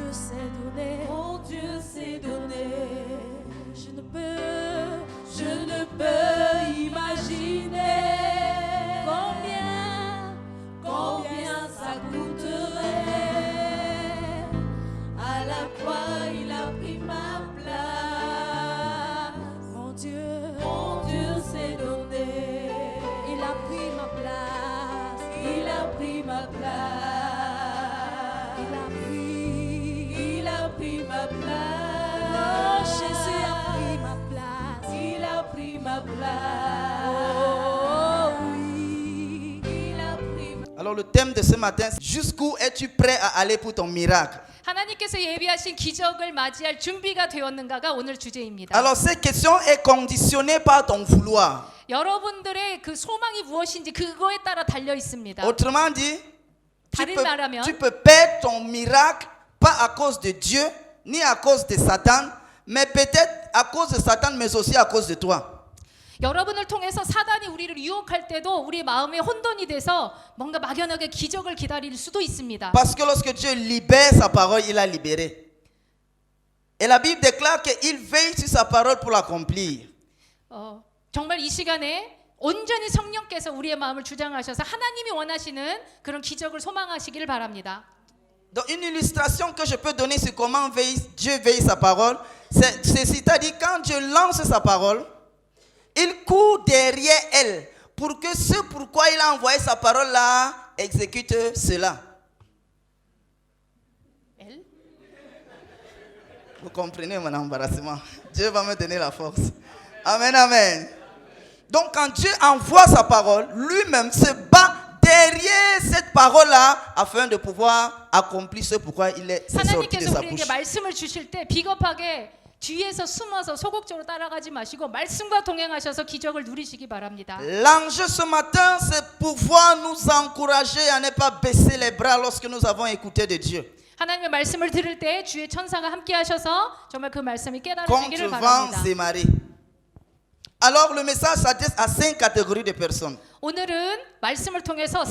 Dieu s'est donné, mon Dieu s'est donné. je ne peux imaginer combien ça coûterait. À la croix, il a pris ma place. Mon Dieu s'est donné. il a pris ma place, Il a pris ma place. il a pris ma place. oh Jésus a pris ma place, Il a pris ma place. oh oui. Il a pris ma Alors le thème de ce matin, c'est jusqu'où es-tu prêt à aller pour ton miracle? 하나님께서 예비하신 기적을 맞이할 준비가 되었는가가 오늘 주제입니다. Alors cette question est conditionnée par ton vouloir. 여러분들의 그 소망이 무엇인지 그거에 따라 달려 있습니다. Autrement dit, 다른 말하면 tu peux perdre ton miracle pas à cause de Dieu, ni à cause de Satan, mais peut-être à cause de Satan, mais aussi à cause de toi. 여러분을 통해서 사단이 우리를 유혹할 때도 우리 마음에 혼돈이 돼서 뭔가 막연하게 기적을 기다릴 수도 있습니다. Parce que lorsque Dieu libère sa parole, il a libéré. Et la Bible déclare qu'il veille sur sa parole pour l'accomplir. 정말 이 시간에 온전히 성령께서 우리의 마음을 주장하셔서 하나님이 원하시는 그런 기적을 소망하시길 바랍니다. Donc une illustration que je peux donner sur comment Dieu veille sa parole, c'est-à-dire quand Dieu lance sa parole, il court derrière elle pour que ce pourquoi il a envoyé sa parole là exécute cela. Vous comprenez mon embarrassement? Dieu va me donner la force. Amen, amen. Donc quand Dieu envoie sa parole, lui-même se bat derrière cette parole-là afin de pouvoir accomplir ce pourquoi il est sorti de 하나님께서 sa 우리에게 bouche. 말씀을 주실 때 비겁하게 뒤에서 숨어서 소극적으로 따라가지 마시고 말씀과 동행하셔서 기적을 누리시기 바랍니다. L'enjeu ce matin, c'est pouvoir nous encourager à ne pas baisser les bras lorsque nous avons écouté de Dieu. 하나님의 말씀을 들을 때 주의 천사가 함께 하셔서 정말 그 말씀이 Contre 깨달아지기를 vents 바랍니다. et marées. Alors le message s'adresse à 5 catégories de personnes. 오늘은 말씀을 통해서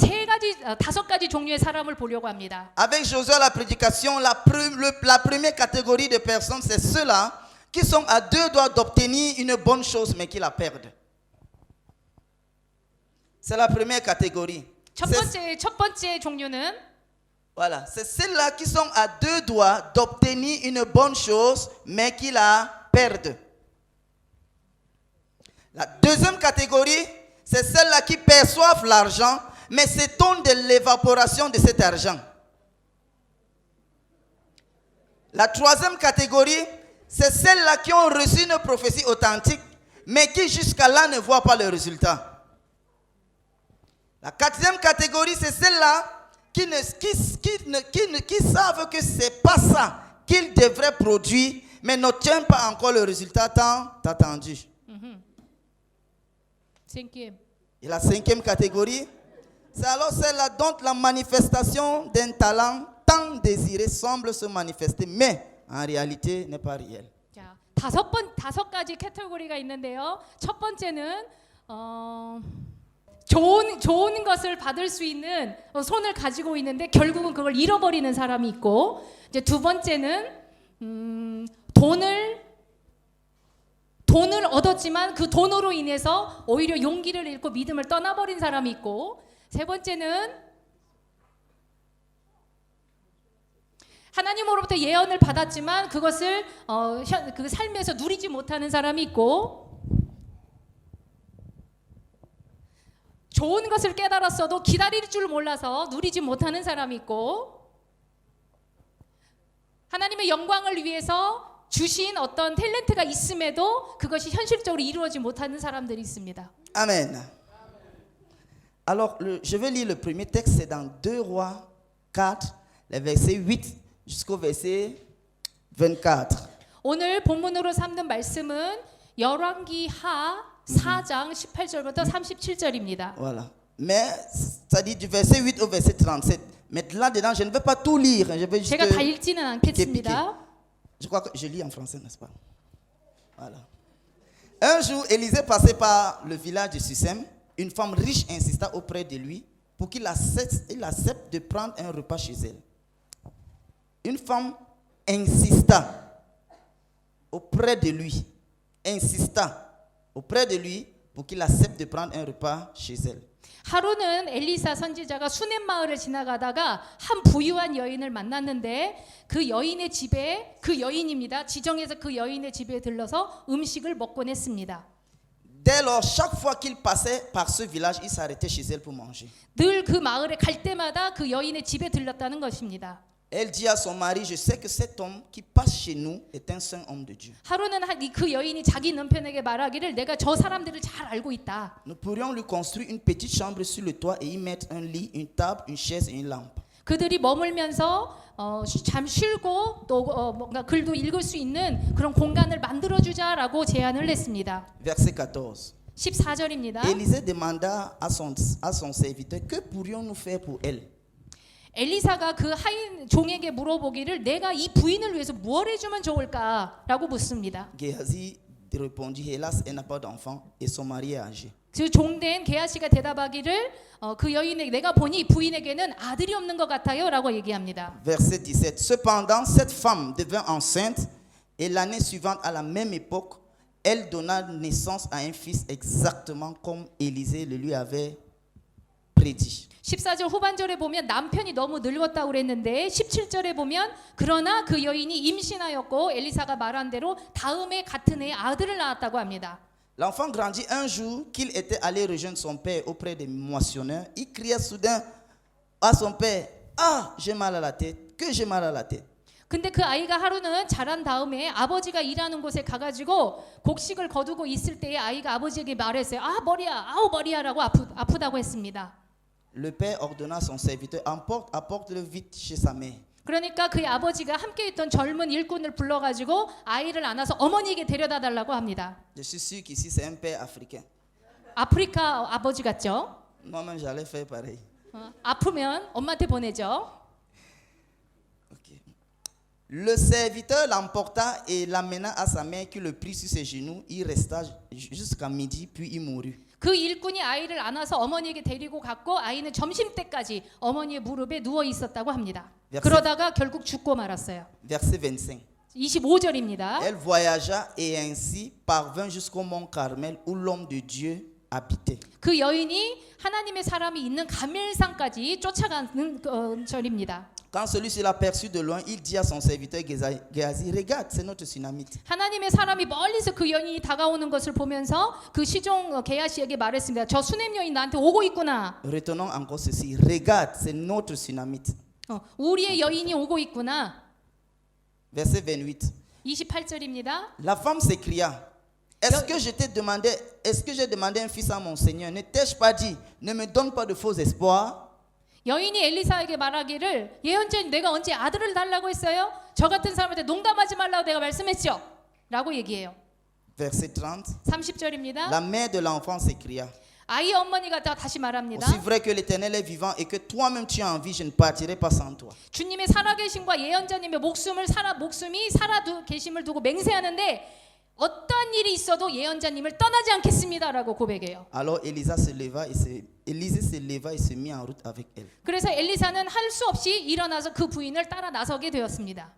다섯 가지 종류의 사람을 보려고 합니다. Avec Josué la prédication, la première catégorie de personnes, c'est ceux-là qui sont à deux doigts d'obtenir une bonne chose mais qui la perdent. C'est la première catégorie. 첫 번째 종류는 Voilà, c'est ceux-là qui sont à deux doigts d'obtenir une bonne chose mais qui la perdent. La deuxième catégorie, c'est celles-là qui perçoivent l'argent, mais s'étonnent de l'évaporation de cet argent. La troisième catégorie, c'est celles-là qui ont reçu une prophétie authentique, mais qui jusqu'à là ne voient pas le résultat. La quatrième catégorie, c'est celles-là qui savent que ce n'est pas ça qu'ils devraient produire, mais n'obtiennent pas encore le résultat tant attendu. cinquième. Et la cinquième catégorie, c'est alors celle-là dont la manifestation d'un talent tant désiré semble se manifester, mais en réalité n'est pas réel. 자, 다섯 가지 카테고리가 있는데요. 첫 번째는 좋은 것을 받을 수 있는 손을 가지고 있는데 결국은 그걸 잃어버리는 사람이 있고, 이제 두 번째는 돈을 얻었지만 그 돈으로 인해서 오히려 용기를 잃고 믿음을 떠나버린 사람이 있고, 세 번째는 하나님으로부터 예언을 받았지만 그것을 그 삶에서 누리지 못하는 사람이 있고, 좋은 것을 깨달았어도 기다릴 줄 몰라서 누리지 못하는 사람이 있고, 하나님의 영광을 위해서 주신 어떤 탤런트가 있음에도 그것이 현실적으로 이루어지지 못하는 사람들이 있습니다. Amen. Alors, je vais lire le premier texte, c'est dans 2 Rois 4, les versets 8 jusqu'au verset 24. 오늘 본문으로 삼는 말씀은 열왕기하 4장 18절부터 37절입니다. Voilà. Mais ça dit du verset 8 au verset 37. Mais là-dedans, je ne vais pas tout lire. Je vais juste 제가 다 읽지는 않겠습니다. Je crois que je lis en français, n'est-ce pas? Voilà. Un jour, Élisée passait par le village de Sussem. Une femme riche insista auprès de lui pour qu'il accepte de prendre un repas chez elle. Une femme insista auprès de lui pour qu'il accepte de prendre un repas chez elle. 하루는 엘리사 선지자가 수넴 마을을 지나가다가 한 부유한 여인을 만났는데 그 여인의 집에 그 여인입니다. 지정해서 그 여인의 집에 들러서 음식을 먹곤 했습니다. Dès lors, chaque fois qu'il passait par ce village, il s'arrêtait chez elle pour manger. 늘 그 마을에 갈 때마다 그 여인의 집에 들렀다는 것입니다. Elle dit à son mari, je sais que cet homme qui passe chez nous est un saint homme de Dieu. 하루는 그 여인이 자기 남편에게 말하기를 내가 저 사람들을 잘 알고 있다. Nous pourrions lui construire une petite chambre sur le toit et y mettre un lit, une table, une chaise et une lampe. 그들이 머물면서 잠 쉬고 또 뭔가 글도 읽을 수 있는 그런 공간을 만들어주자라고 제안을 했습니다. Verset 14. 14절입니다. Élisée demanda à son serviteur, que pourrions-nous faire pour elle? 엘리사가 그 하인 종에게 물어보기를 내가 이 부인을 위해서 뭘 해주면 좋을까라고 묻습니다. Géasi répondit, hélas, elle n'a pas d'enfant et son mari est âgé. 그 종된 게하시가 대답하기를 그 여인에게 내가 보니 부인에게는 아들이 없는 것 같아요라고 얘기합니다. Verset 17. Cependant, cette femme devint enceinte et l'année suivante, à la même époque, elle donna naissance à un fils exactement comme Élisée le lui avait prédit. 14절 후반절에 보면 남편이 너무 늙었다고 그랬는데 17절에 보면 그러나 그 여인이 임신하였고 엘리사가 말한 대로 다음에 같은 해에 아들을 낳았다고 합니다. L'enfant grandit un jour qu'il était allé rejoindre son père auprès des moissonneurs. Il cria soudain à son père, ah, j'ai mal à la tête, que j'ai mal à la tête. 근데 그 아이가 하루는 자란 다음에 아버지가 일하는 곳에 가가지고 곡식을 거두고 있을 때에 아이가 아버지에게 말했어요. 아 머리야, 아우 머리야라고 아프다고 했습니다. Le père ordonna à son serviteur, apporte-le vite chez sa mère. 그러니까 그의 아버지가 함께 있던 젊은 일꾼을 불러가지고 아이를 안아서 어머니에게 데려다 달라고 합니다. Je suis sûr qu'ici c'est un père africain. 아프리카 아버지 같죠? Moi-même j'allais faire pareil. 아프면 엄마한테 보내죠. Okay. Le serviteur l'emporta et l'amena à sa mère qui le prit sur ses genoux. Il resta jusqu'à midi puis il mourut. 그 일꾼이 아이를 안아서 어머니에게 데리고 갔고 아이는 점심 때까지 어머니의 무릎에 누워 있었다고 합니다. 그러다가 결국 죽고 말았어요. Verset 25. 25절입니다. Elle voyagea et ainsi parvint jusqu'au mont Carmel où l'homme de Dieu habitait. 그 여인이 하나님의 사람이 있는 가멜산까지 쫓아가는 절입니다. Quand celui-ci l'aperçut de loin, il dit à son serviteur Géasi, regarde, c'est notre Sunamite. 하나님의 사람이 멀리서 그 여인이 다가오는 것을 보면서 그 시종 게하시에게 말했습니다. 저 수넴 여인 나한테 오고 있구나. Retenons encore ceci, regarde, c'est notre Sunamite. 우리의 여인이 오고 있구나. Verset 28. 28절입니다. La femme s'écria, est-ce que j'ai demandé un fils à mon Seigneur? Ne t'ai-je pas dit, ne me donne pas de faux espoirs? 여인이 엘리사에게 말하기를 예언자님 내가 언제 아들을 달라고 했어요? 저 같은 사람한테 농담하지 말라고 내가 말씀했죠? 라고 얘기해요. Verset 30. 30절입니다. La mère de l'enfant s'écria, 아이 어머니가 다시 말합니다. aussi vrai que l'Éternel est vivant et que toi-même tu as envie, je ne partirai pas sans toi. 주님의 살아계심과 예언자님의 목숨이 살아 계심을 두고 맹세하는데 어떠한 일이 있어도 예언자님을 떠나지 않겠습니다라고 고백해요. Alors Élisée se leva et se mit en route avec elle. 그래서 엘리사는 할 수 없이 일어나서 그 부인을 따라 나서게 되었습니다.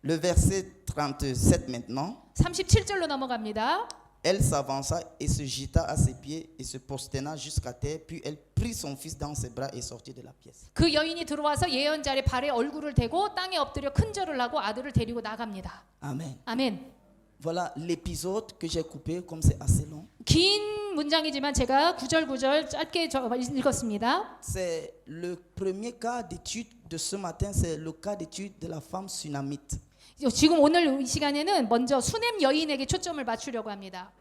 Le verset 37 maintenant. 37절로 넘어갑니다. Elle s'avança et se jeta à ses pieds et se prosterna jusqu'à terre. Puis elle prit son fils dans ses bras et sortit de la pièce. 그 여인이 들어와서 예언자의 발에 얼굴을 대고 땅에 엎드려 큰절을 하고 아들을 데리고 나갑니다. Amen. 아멘. Voilà l'épisode que j'ai coupé comme c'est assez long. 긴 문장이지만 제가 구절구절 짧게 읽었습니다. C'est le premier cas d'étude de ce matin, c'est le cas d'étude de la femme sunamite. 지금 오늘 이 시간에는 먼저 수넴 여인에게 초점을 맞추려고 합니다.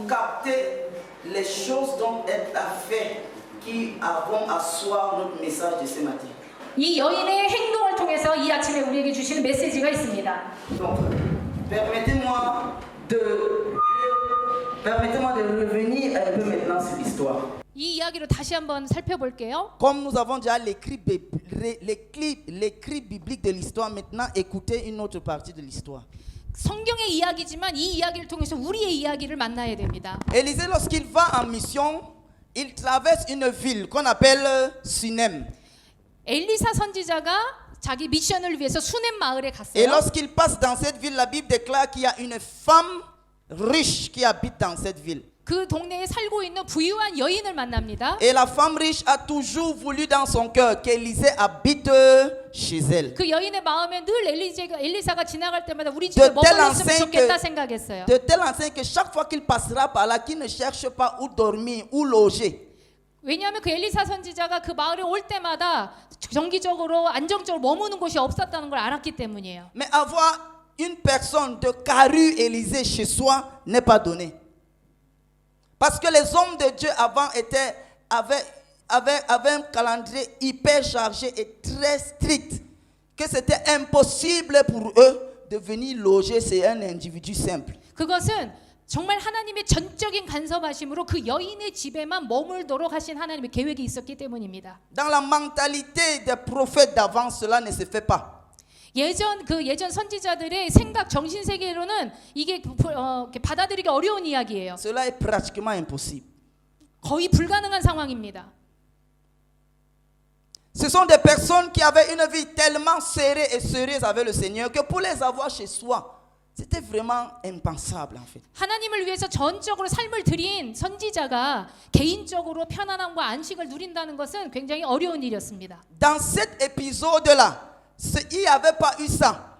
Capter les choses dont elle a fait qui vont asseoir notre message de ce matin. 이 여인의 행동을 통해서 이 아침에 우리에게 주시는 메시지가 있습니다. Donc, permettez-moi de revenir un peu maintenant sur l'histoire. 이 이야기로 다시 한번 살펴볼게요. Comme nous avons déjà l'écrit biblique de l'histoire, maintenant écoutez une autre partie de l'histoire. 성경의 이야기지만 이 이야기를 통해서 우리의 이야기를 만나야 됩니다. Élisée, lorsqu'il va en mission, il traverse une ville qu'on appelle Sunem. 엘리사 선지자가 자기 미션을 위해서 수넴 마을에 Et 갔어요. lorsqu'il passe dans cette ville, la Bible déclare qu'il y a une femme riche qui habite dans cette ville. 그 동네에 살고 있는 부유한 여인을 만납니다. Et la femme riche a toujours voulu dans son cœur qu'Élisée habite chez elle. 그 여인의 마음에 늘 엘리사가 지나갈 때마다 우리 집에 머물렀으면 좋겠다 생각했어요. De telle enseigne que chaque fois qu'il passera par là, qu'il ne cherche pas où dormir, où loger. 왜냐하면 그 엘리사 선지자가 그 마을에 올 때마다 정기적으로 안정적으로 머무는 곳이 없었다는 걸 알았기 때문이에요. Mais avoir une personne de carrure Élysée chez soi n'est pas donné. Parce que les hommes de Dieu avant avaient un calendrier hyper chargé et très strict, que c'était impossible pour eux de venir loger chez un individu simple. 그것은 정말 하나님의 전적인 간섭하심으로 그 여인의 집에만 머물도록 하신 하나님의 계획이 있었기 때문입니다. Dans la mentalité des prophètes d'avant, cela ne se fait pas. 예전 선지자들의 생각 정신 세계로는 이게 이렇게 받아들이기 어려운 이야기예요. Cela est pratiquement impossible. 거의 불가능한 상황입니다. Ce sont des personnes qui avaient une vie tellement serrée et sérieuse avec le Seigneur que pour les avoir chez soi, c'était vraiment impensable en fait. 하나님을 위해서 전적으로 삶을 드린 선지자가 개인적으로 편안함과 안식을 누린다는 것은 굉장히 어려운 일이었습니다. Dans cet épisode-là, il n'y avait pas eu ça.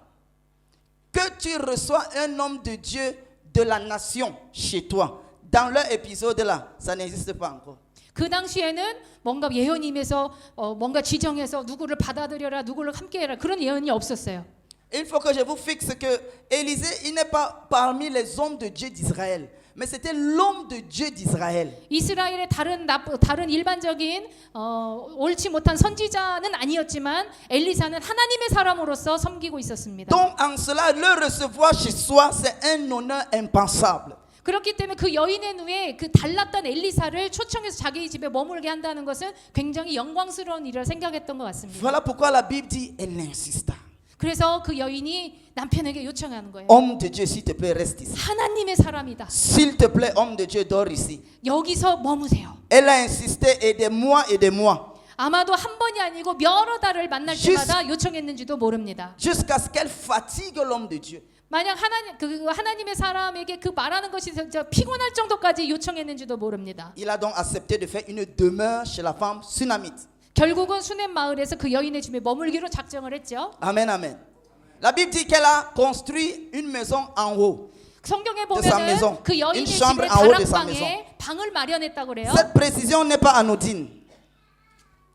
Que tu reçois un homme de Dieu de la nation chez toi. Dans leur épisode-là, ça n'existe pas encore. 그 당시에는 뭔가 예언임에서 뭔가 지정해서 누구를 받아들여라, 누구를 함께해라 그런 예언이 없었어요. Il faut que je vous fixe que Élisée, il n'est pas parmi les hommes de Dieu d'Israël, mais c'était l'homme de Dieu d'Israël. 이스라엘의 다른 일반적인 옳지 못한 선지자는 아니었지만 엘리사는 하나님의 사람으로서 섬기고 있었습니다. Donc en cela, le recevoir chez soi, c'est un honneur impensable. 그렇기 때문에 그 여인의 눈에 그 달랐던 엘리사를 초청해서 자기 집에 머물게 한다는 것은 굉장히 영광스러운 일이라 생각했던 것 같습니다. Voilà pourquoi la Bible dit, elle insista. 그래서 그 여인이 남편에게 요청하는 거예요. Homme de Dieu, s'il te plaît, reste ici. 하나님의 사람이다. S'il te plaît, homme de Dieu, dors ici. 여기서 머무세요. Elle a insisté et des mois et des mois. 아마도 한 번이 아니고 여러 달을 만날 때마다 요청했는지도 모릅니다. Jusqu'à ce qu'elle fatigue l'homme de Dieu. 만약 하나님의 사람에게 그 말하는 것이 피곤할 정도까지 요청했는지도 모릅니다. Il a donc accepté de faire une demeure chez la femme sunamite. 결국은 수넴 마을에서 그 여인의 집에 머물기로 작정을 했죠. Amen, amen. La Bible dit qu'elle a construit une maison en haut. 성경에 de sa maison. 보면은 그 여인의 Une chambre 집의 en haut de sa 다락방에 방을 마련했다고 그래요. Cette précision n'est pas anodine.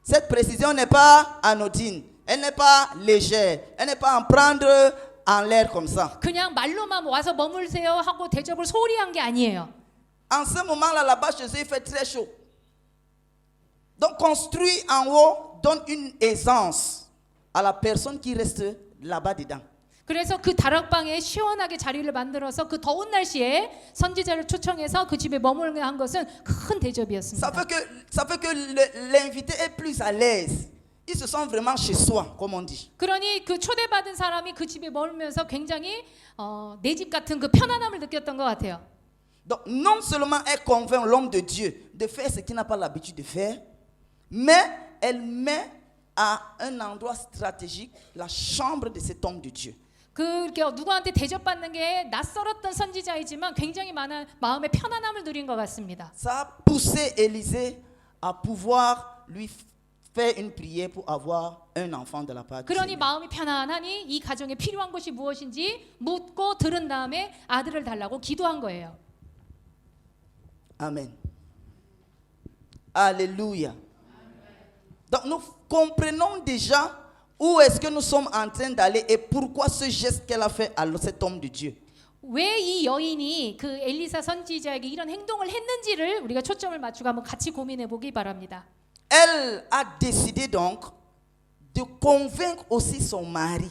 Cette précision n'est pas anodine. Elle n'est pas légère. Elle n'est pas en prendre en l'air comme ça. 그냥 말로만 와서 머물세요 하고 대접을 소홀히 한 게 아니에요. En ce moment-là, là-bas chez eux, il fait très chaud. Donc construire en haut donne une aisance à la personne qui reste là-bas dedans. 그래서 그 다락방에 시원하게 자리를 만들어서 그 더운 날씨에 선지자를 초청해서 그 집에 머물게 한 것은 큰 대접이었습니다. Ça fait que l'invité est plus à l'aise. Ils se sentent vraiment chez soi, comme on dit. 그러니 그 초대받은 사람이 그 집에 머물면서 굉장히 내 집 같은 그 편안함을 느꼈던 것 같아요. Donc non seulement elle convainc l'homme de Dieu de faire ce qu'il n'a pas l'habitude de faire, mais elle met à un endroit stratégique la chambre de cet homme de Dieu. 그렇게 누구한테 대접받는 게 낯설었던 선지자이지만 굉장히 많은 마음의 편안함을 누린 것 같습니다. Ça a poussé Élisée à pouvoir lui faire une prière pour avoir un enfant de la part de 그러니 Dieu. 마음이 편안하니 이 가정에 필요한 것이 무엇인지 묻고 들은 다음에 아들을 달라고 기도한 거예요. Amen. Alléluia. Donc nous comprenons déjà où est-ce que nous sommes en train d'aller et pourquoi ce geste qu'elle a fait à cet homme de Dieu. 왜 이 여인이 그 엘리사 선지자에게 이런 행동을 했는지를 우리가 초점을 맞추고 한번 같이 고민해 보기 바랍니다. Elle a décidé donc de convaincre aussi son mari.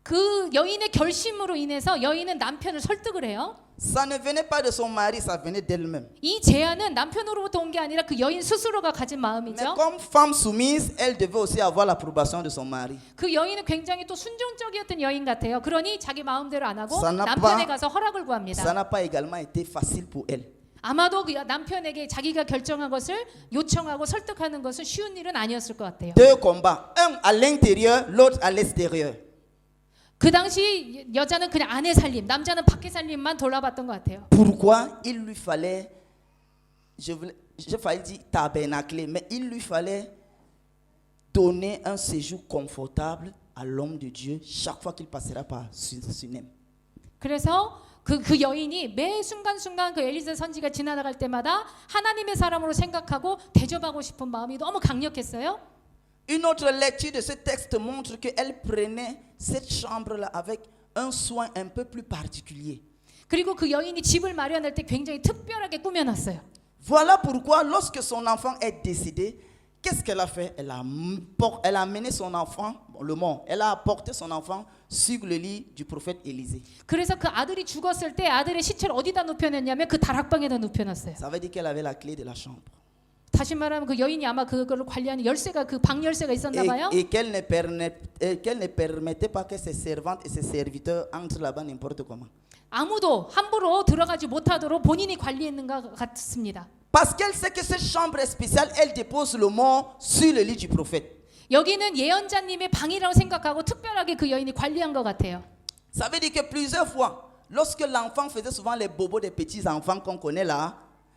그 여인의 결심으로 인해서 여인은 남편을 설득을 해요. Ça ne venait pas de son mari, ça venait d'elle-même. 이 제안은 남편으로부터 온 게 아니라 그 여인 스스로가 가진 Mais 마음이죠. comme femme soumise, elle devait aussi avoir l'approbation de son mari. 그 여인은 굉장히 또 순종적이었던 여인 같아요. 그러니 자기 마음대로 안 하고 Ça n'a 남편에 pas- 가서 허락을 구합니다. Ça n'a pas également été facile pour elle. 아마도 그 남편에게 자기가 결정한 것을 요청하고 설득하는 것은 쉬운 일은 아니었을 것 같아요. Deux combats, un à l'intérieur, l'autre à l'extérieur. 그 당시 여자는 그냥 아내 살림, 남자는 밖에 살림만 돌아봤던 것 같아요. Pourquoi il lui fallait, je failli dire tabernacler, mais il lui fallait donner un séjour confortable à l'homme de Dieu chaque fois qu'il passera par Sunem. 그래서 그 여인이 매 순간순간 그 엘리사 선지가 지나갈 때마다 하나님의 사람으로 생각하고 대접하고 싶은 마음이 너무 강력했어요. Une autre lecture de ce texte montre qu'elle prenait cette chambre-là avec un soin un peu plus particulier. 그리고 그 여인이 집을 마련할 때 굉장히 특별하게 꾸며놨어요. Voilà pourquoi lorsque son enfant est décédé, qu'est-ce qu'elle a fait? Elle a amené son enfant, le mort, elle a apporté son enfant sur le lit du prophète Élisée. 그래서 그 아들이 죽었을 때 아들의 시체를 어디다 눕혀놨냐면 그 다락방에다 눕혀놨어요. Ça veut dire qu'elle avait la clé de la chambre. 다시 말하면 그 여인이 아마 그거를 관리하는 열쇠가 그 방 열쇠가 있었나 봐요. Et qu'elle ne permettait pas que ses servantes et ses serviteurs entrent là-bas n'importe comment. 아무도 함부로 들어가지 못하도록 본인이 관리했는 것 같습니다. Parce qu'elle sait que cette chambre est spéciale, elle dépose le mort sur le lit du prophète. 여기는 예언자님의 방이라고 생각하고 특별하게 그 여인이 관리한 것 같아요. Ça veut dire que plusieurs fois, lorsque l'enfant faisait souvent les bobos des petits enfants qu'on connaît là,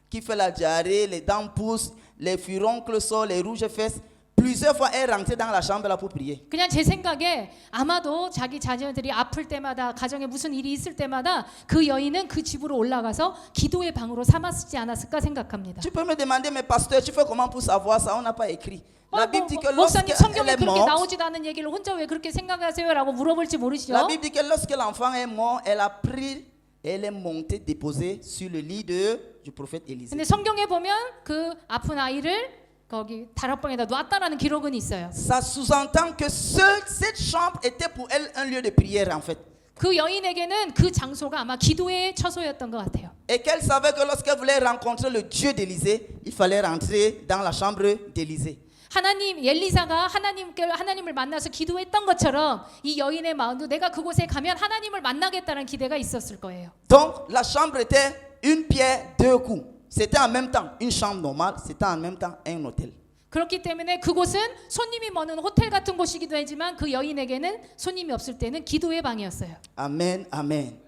qui fait la diarrhée, les dents poussent, les furoncles sortent, les rouges fesses, plusieurs fois elle rentrait dans la chambre là pour prier. 그냥 제 생각에 아마도 자기 자녀들이 아플 때마다 가정에 무슨 일이 있을 때마다 그 여인은 그 집으로 올라가서 기도의 방으로 삼았지 않았을까 생각합니다. Tu peux me demander, mais pasteur, tu fais comment pour savoir ça? On n'a pas écrit. La Bible dit que 목사님 lorsqu'elle 성경에 est 그렇게 morte, 나오지도 않은 얘기를 혼자 왜 그렇게 생각하세요라고 물어볼지 모르시죠? la Bible dit que lorsque l'enfant est mort, elle a pris, elle est montée, déposée sur le lit du prophète Élisée. 근데 성경에 보면 그 아픈 아이를 거기 다락방에다 놨다라는 기록은 있어요. Ça sous-entend que seule cette chambre était pour elle un lieu de prière en fait. 그 여인에게는 그 장소가 아마 기도의 처소였던 것 같아요. Et qu'elle savait que lorsqu'elle voulait rencontrer le Dieu d'Élisée, il fallait rentrer dans la chambre d'Élisée. 하나님 엘리사가 하나님을 만나서 기도했던 것처럼 이 여인의 마음도 내가 그곳에 가면 하나님을 만나겠다는 기대가 있었을 거예요. Donc la chambre était une pierre deux coups. C'était en même temps une chambre normale, c'était en même temps un hôtel. 그렇기 때문에 그곳은 손님이 머는 호텔 같은 곳이기도 하지만 그 여인에게는 손님이 없을 때는 기도의 방이었어요. Amen, amen.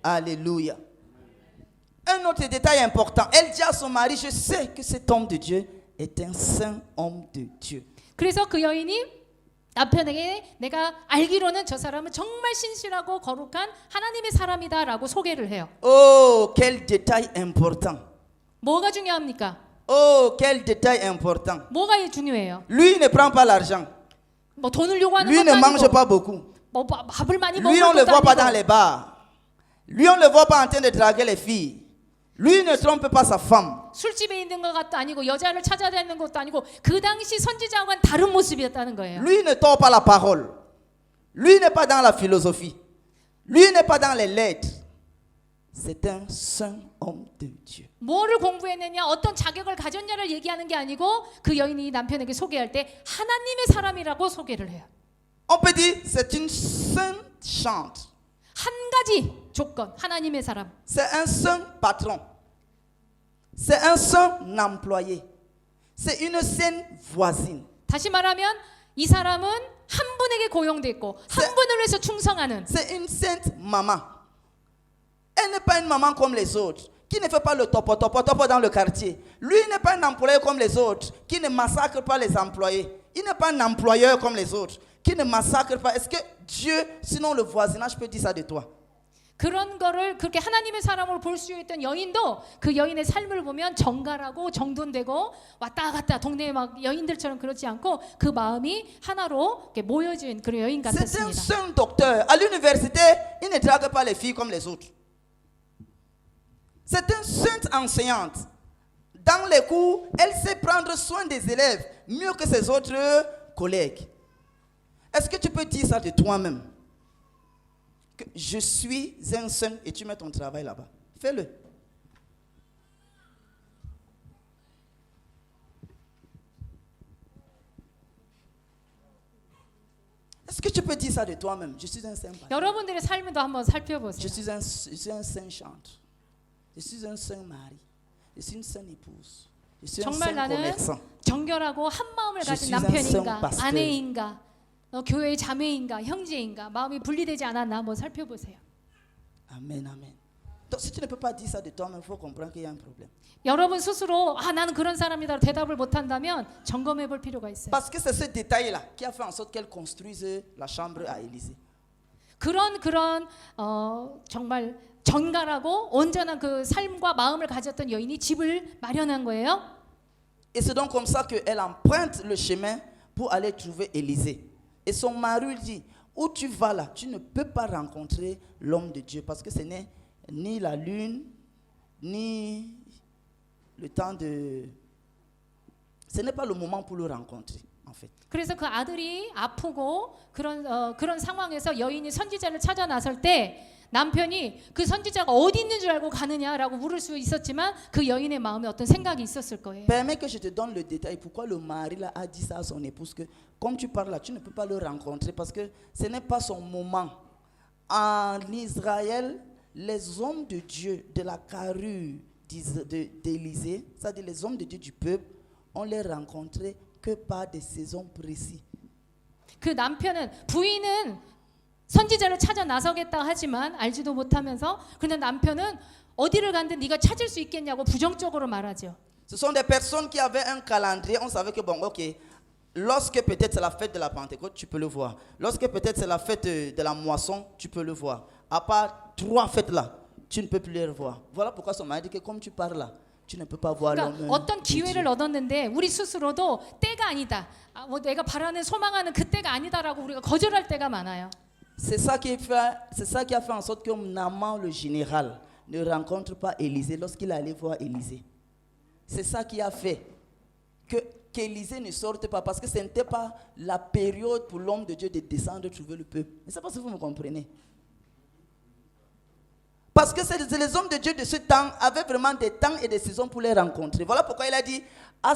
Alléluia. Un autre détail important, elle dit à son mari, je sais que cet homme de Dieu est un saint homme de Dieu. 그래서 그 여인이 남편에게 내가 알기로는 저 사람은 정말 신실하고 거룩한 하나님의 사람이다라고 소개를 해요. Oh, quel détail important. 뭐가 중요합니까? Oh, quel détail important. 뭐가 중요해요? Lui ne prend pas l'argent. 뭐 돈을 요구하는 Lui 것도 ne mange 아니고 pas beaucoup. 뭐 밥을 많이 Lui, 먹는 on ne le 것도 voit pas dans 아니고 les bars. Lui, on ne le voit pas en train de draguer les filles. Lui ne trompe pas sa femme. 술집에 있는 것 것도 아니고 여자를 찾아다니는 것도 아니고 그 당시 선지자와는 다른 모습이었다는 거예요. Lui ne tord pas la parole. Lui n'est pas dans la philosophie. Lui n'est pas dans les lettres. C'est un saint homme de Dieu. 뭐를 공부했느냐, 어떤 자격을 가졌냐를 얘기하는 게 아니고 그 여인이 남편에게 소개할 때 하나님의 사람이라고 소개를 해요. On peut dire c'est une sainte chante. 한 가지 조건, 하나님의 사람. C'est un saint patron. C'est un saint employé. C'est une sainte voisine. 다시 말하면 이 사람은 한 분에게 고용돼 있고 한 분을 위해서 충성하는. C'est une sainte maman. Elle n'est pas une maman comme les autres, qui ne fait pas le topo dans le quartier. Lui n'est pas un employé comme les autres, qui ne massacre pas les employés. Il n'est pas un employeur comme les autres, qui ne massacre pas. Est-ce que Dieu, sinon le voisinage, peut dire ça de toi? 그런 거를 그렇게 하나님의 사람으로 볼 수 있던 여인도 그 여인의 삶을 보면 정갈하고 정돈되고 왔다 갔다 동네에 막 여인들처럼 그렇지 않고 그 마음이 하나로 이렇게 모여진 그런 여인 C'est un 같았습니다. saint docteur. À l'université, il ne drague pas les filles comme les autres. C'est une sainte enseignante. Dans les cours, elle sait prendre soin des élèves mieux que ses autres collègues. Est-ce que tu peux dire ça de toi-même? Que je suis un saint et tu mets ton travail là-bas. Fais-le. Est-ce que tu peux dire ça de toi-même? Je suis un saint. 여러분들의 삶도 한번 살펴보세요. Je suis un saint chantre. Je suis un saint mari. Je suis une sainte épouse. Je suis un 정말 saint 나는 commerçant. 정결하고 한 마음을 Je 가진 suis un 남편인가, saint pasteur. 아내인가, 교회의 자매인가, 형제인가, 마음이 분리되지 않았나 한번 살펴보세요. Amen, amen. Donc si tu ne peux pas dire ça de toi-même, il faut comprendre qu'il y a un problème. 여러분 스스로 나는 그런 사람이다 대답을 못한다면 점검해 볼 필요가 있어요. Parce que c'est ce détail-là qui a fait en sorte qu'elle construise la chambre à Élysée. 그런 정말 정갈하고 온전한 그 삶과 마음을 가졌던 여인이 집을 마련한 거예요. Et c'est donc comme ça qu'elle emprunte le chemin pour aller trouver Élysée. Et son mari lui dit, où tu vas là, tu ne peux pas rencontrer l'homme de Dieu parce que ce n'est ni la lune, ni le temps de... Ce n'est pas le moment pour le rencontrer, en fait. 그래서 그 아들이 아프고 그런 상황에서 여인이 선지자를 찾아 나설 때 남편이 그 선지자가 어디 있는 줄 알고 가느냐라고 물을 수 있었지만 그 여인의 마음에 어떤 생각이 있었을 거예요. Permets que je te donne le détail. Pourquoi le mari là a dit ça à son épouse que comme tu parles là, tu ne peux pas le rencontrer parce que ce n'est pas son moment. En Israël, les hommes de Dieu de la carrure d'Élysée, c'est-à-dire les hommes de Dieu du peuple, on les rencontrait que par des saisons précises. 그 남편은 부인은 선지자를 찾아 나서겠다 하지만 알지도 못하면서 그냥 남편은 어디를 간든 네가 찾을 수 있겠냐고 부정적으로 말하죠. Ce sont des personnes qui avaient un calendrier. On savait que bon, ok, lorsque peut-être c'est la fête de la Pentecôte, tu peux le voir. Lorsque peut-être c'est la fête de la moisson, tu peux le voir. À part 3 fêtes là, tu ne peux plus les voir. Voilà pourquoi son mari dit que comme tu parles là, tu ne peux pas voir 그러니까 l'homme. 어떤 기회를 얻었는데 우리 스스로도 때가 아니다. 뭐 내가 바라는 소망하는 그 때가 아니다라고 우리가 거절할 때가 많아요. C'est ça qui a fait en sorte que Naaman le général ne rencontre pas Élysée lorsqu'il allait voir Élysée. C'est ça qui a fait qu'Élysée ne sorte pas parce que ce n'était pas la période pour l'homme de Dieu de descendre trouver le peuple. Je ne sais pas si vous me comprenez. Parce que les hommes de Dieu de ce temps avaient vraiment des temps et des saisons pour les rencontrer. Voilà pourquoi il a dit à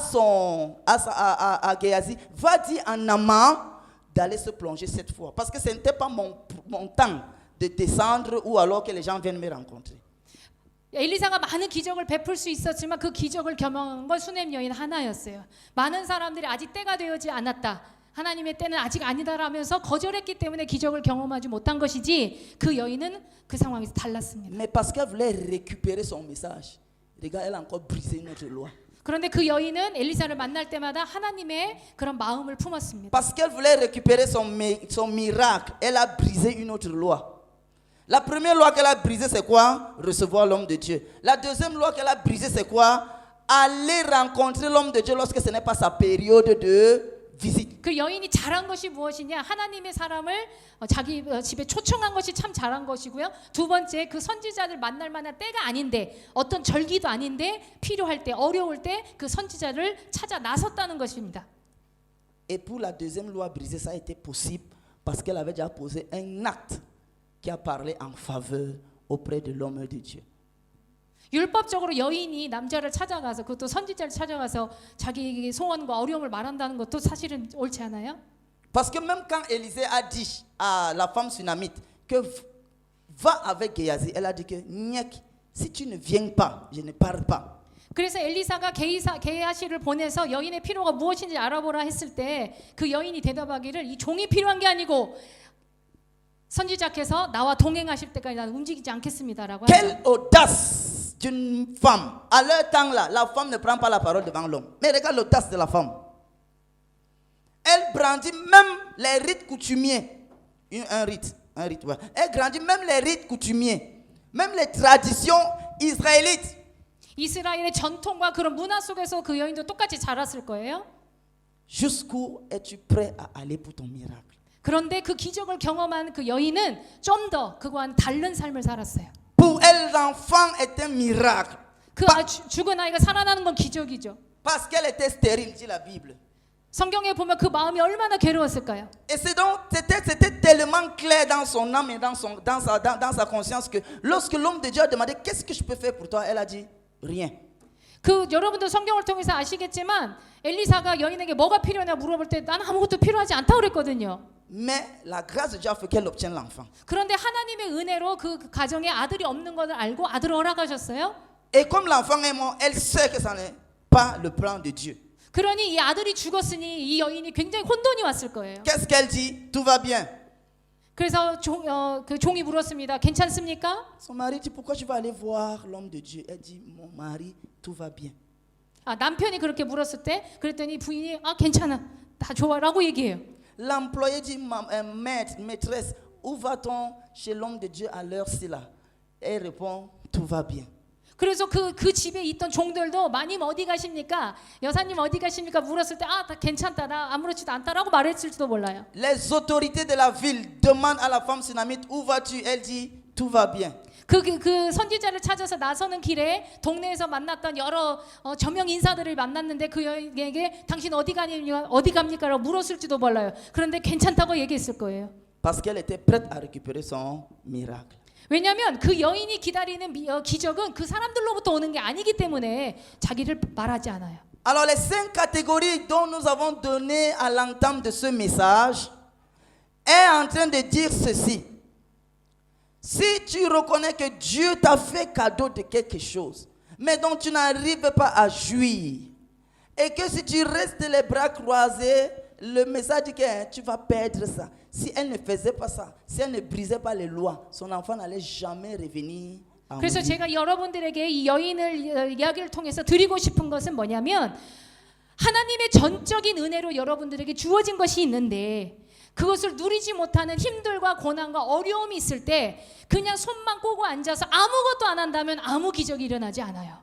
Géasi, va dire à Naaman d'aller se plonger 7 fois. Parce que ce n'était pas mon temps de descendre ou alors que les gens viennent me rencontrer. 엘리사가 많은 기적을 베풀 수 있었지만 그 기적을 겸한 건 수넴 여인 하나였어요. 많은 사람들이 아직 때가 되어지 않았다. 하나님의 때는 아직 아니다라면서 거절했기 때문에 기적을 경험하지 못한 것이지 그 여인은 그 상황에서 달랐습니다. Mais parce qu'elle voulait récupérer son message. Regarde, elle a encore brisé notre loi. 그런데 그 여인은 엘리사를 만날 때마다 하나님의 그런 마음을 품었습니다. Parce qu'elle voulait récupérer son miracle, elle a brisé une autre loi. La première loi qu'elle a brisée, c'est quoi? Recevoir l'homme de Dieu. La deuxième loi qu'elle a brisée, c'est quoi? Aller rencontrer l'homme de Dieu lorsque ce n'est pas sa période de visite. 그 여인이 잘한 것이 무엇이냐? 하나님의 사람을 자기 집에 초청한 것이 참 잘한 것이고요. 두 번째, 그 선지자를 만날 만한 때가 아닌데 어떤 절기도 아닌데 필요할 때 어려울 때 그 선지자를 찾아 나섰다는 것입니다. Et pour la deuxième loi brisée, ça a été possible parce qu'elle avait déjà posé un acte qui a parlé en faveur auprès de l'homme de Dieu. 율법적으로 여인이 남자를 찾아가서 그것도 선지자를 찾아가서 자기 소원과 어려움을 말한다는 것도 사실은 옳지 않아요? Parce que même quand Élisée a dit à la femme sunamite que va avec Géasi, elle a dit que si tu ne viens pas, je ne pars pas. 그래서 엘리사가 게하시를 보내서 여인의 필요가 무엇인지 알아보라 했을 때 그 여인이 대답하기를 이 종이 필요한 게 아니고 선지자께서 나와 동행하실 때까지 나는 움직이지 않겠습니다라고 하죠. Quelle audace d'une femme. À leur temps là, la femme ne prend pas la parole devant l'homme. Mais regarde l'audace de la femme. Elle brandit même les rites coutumiers. Un rite, ouais. Elle brandit même les rites coutumiers. Même les traditions israélites. 이스라엘의 전통과 그런 문화 속에서 그 여인도 똑같이 자랐을 거예요. Jusqu'où es-tu prêt à aller pour ton miracle? 그런데 그 기적을 경험한 그 여인은 좀 더 그와는 다른 삶을 살았어요. Pour elle, l'enfant est un miracle. 그 죽은 아이가 살아나는 건 기적이죠. Parce qu'elle était stérile, dit la Bible. 성경에 보면 그 마음이 얼마나 괴로웠을까요? Et c'est donc, c'était tellement clair dans son âme et dans sa conscience que lorsque l'homme de Dieu a demandé qu'est-ce que je peux faire pour toi, elle a dit rien. 그 여러분도 성경을 통해서 아시겠지만 엘리사가 여인에게 뭐가 필요하냐 물어볼 때 나는 아무것도 필요하지 않다고 그랬거든요. Mais la grâce de Dieu a fait qu'elle obtienne l'enfant. 그런데 하나님의 은혜로 그 가정에 아들이 없는 것을 알고 아들을 허락하셨어요. Et comme l'enfant est mort, elle sait que ça n'est pas le plan de Dieu. 그러니 이 아들이 죽었으니 이 여인이 굉장히 혼돈이 왔을 거예요. Qu'est-ce qu'elle dit? Tout va bien. 그래서 그 종이 물었습니다. 괜찮습니까? Son mari dit, pourquoi tu vas aller voir l'homme de Dieu? Elle dit, mon mari, tout va bien. 아, 남편이 그렇게 물었을 때 그랬더니 부인이 아 괜찮아 다 좋아라고 얘기해요. L'employé dit, maîtresse, où va-t-on chez l'homme de Dieu à l'heure-ci là? Elle répond, tout va bien. 그래서 그 집에 있던 종들도 마님 어디 가십니까? 여사님 어디 가십니까? 물었을 때 아 다 괜찮다 나 아무렇지도 않다라고 말했을지도 몰라요. Les autorités de la ville demandent à la femme sunamite, où vas-tu? Elle dit, tout va bien. 그 선지자를 찾아서 나서는 길에 동네에서 만났던 여러 저명 인사들을 만났는데 그 여인에게 당신 어디 갑니까라고 물었을지도 몰라요. 그런데 괜찮다고 얘기했을 거예요. Parce qu'elle était prête à récupérer son miracle. 왜냐하면 그 여인이 기다리는 기적은 그 사람들로부터 오는 게 아니기 때문에 자기를 말하지 않아요. Alors les 5 catégories dont nous avons donné à l'entame de ce message est en train de dire ceci. Si tu reconnais que Dieu t'a fait cadeau de quelque chose, mais dont tu n'arrives pas à jouir, et que si tu restes les bras croisés, le message dit que tu vas perdre ça. Si elle ne faisait pas ça, si elle ne brisait pas les lois, son enfant n'allait jamais revenir à 그래서 lui. 제가 여러분들에게 이 여인을 이야기를 통해서 드리고 싶은 것은 뭐냐면 하나님의 전적인 은혜로 여러분들에게 주어진 것이 있는데 그것을 누리지 못하는 힘들과 고난과 어려움이 있을 때 그냥 손만 꼬고 앉아서 아무것도 안 한다면 아무 기적이 일어나지 않아요.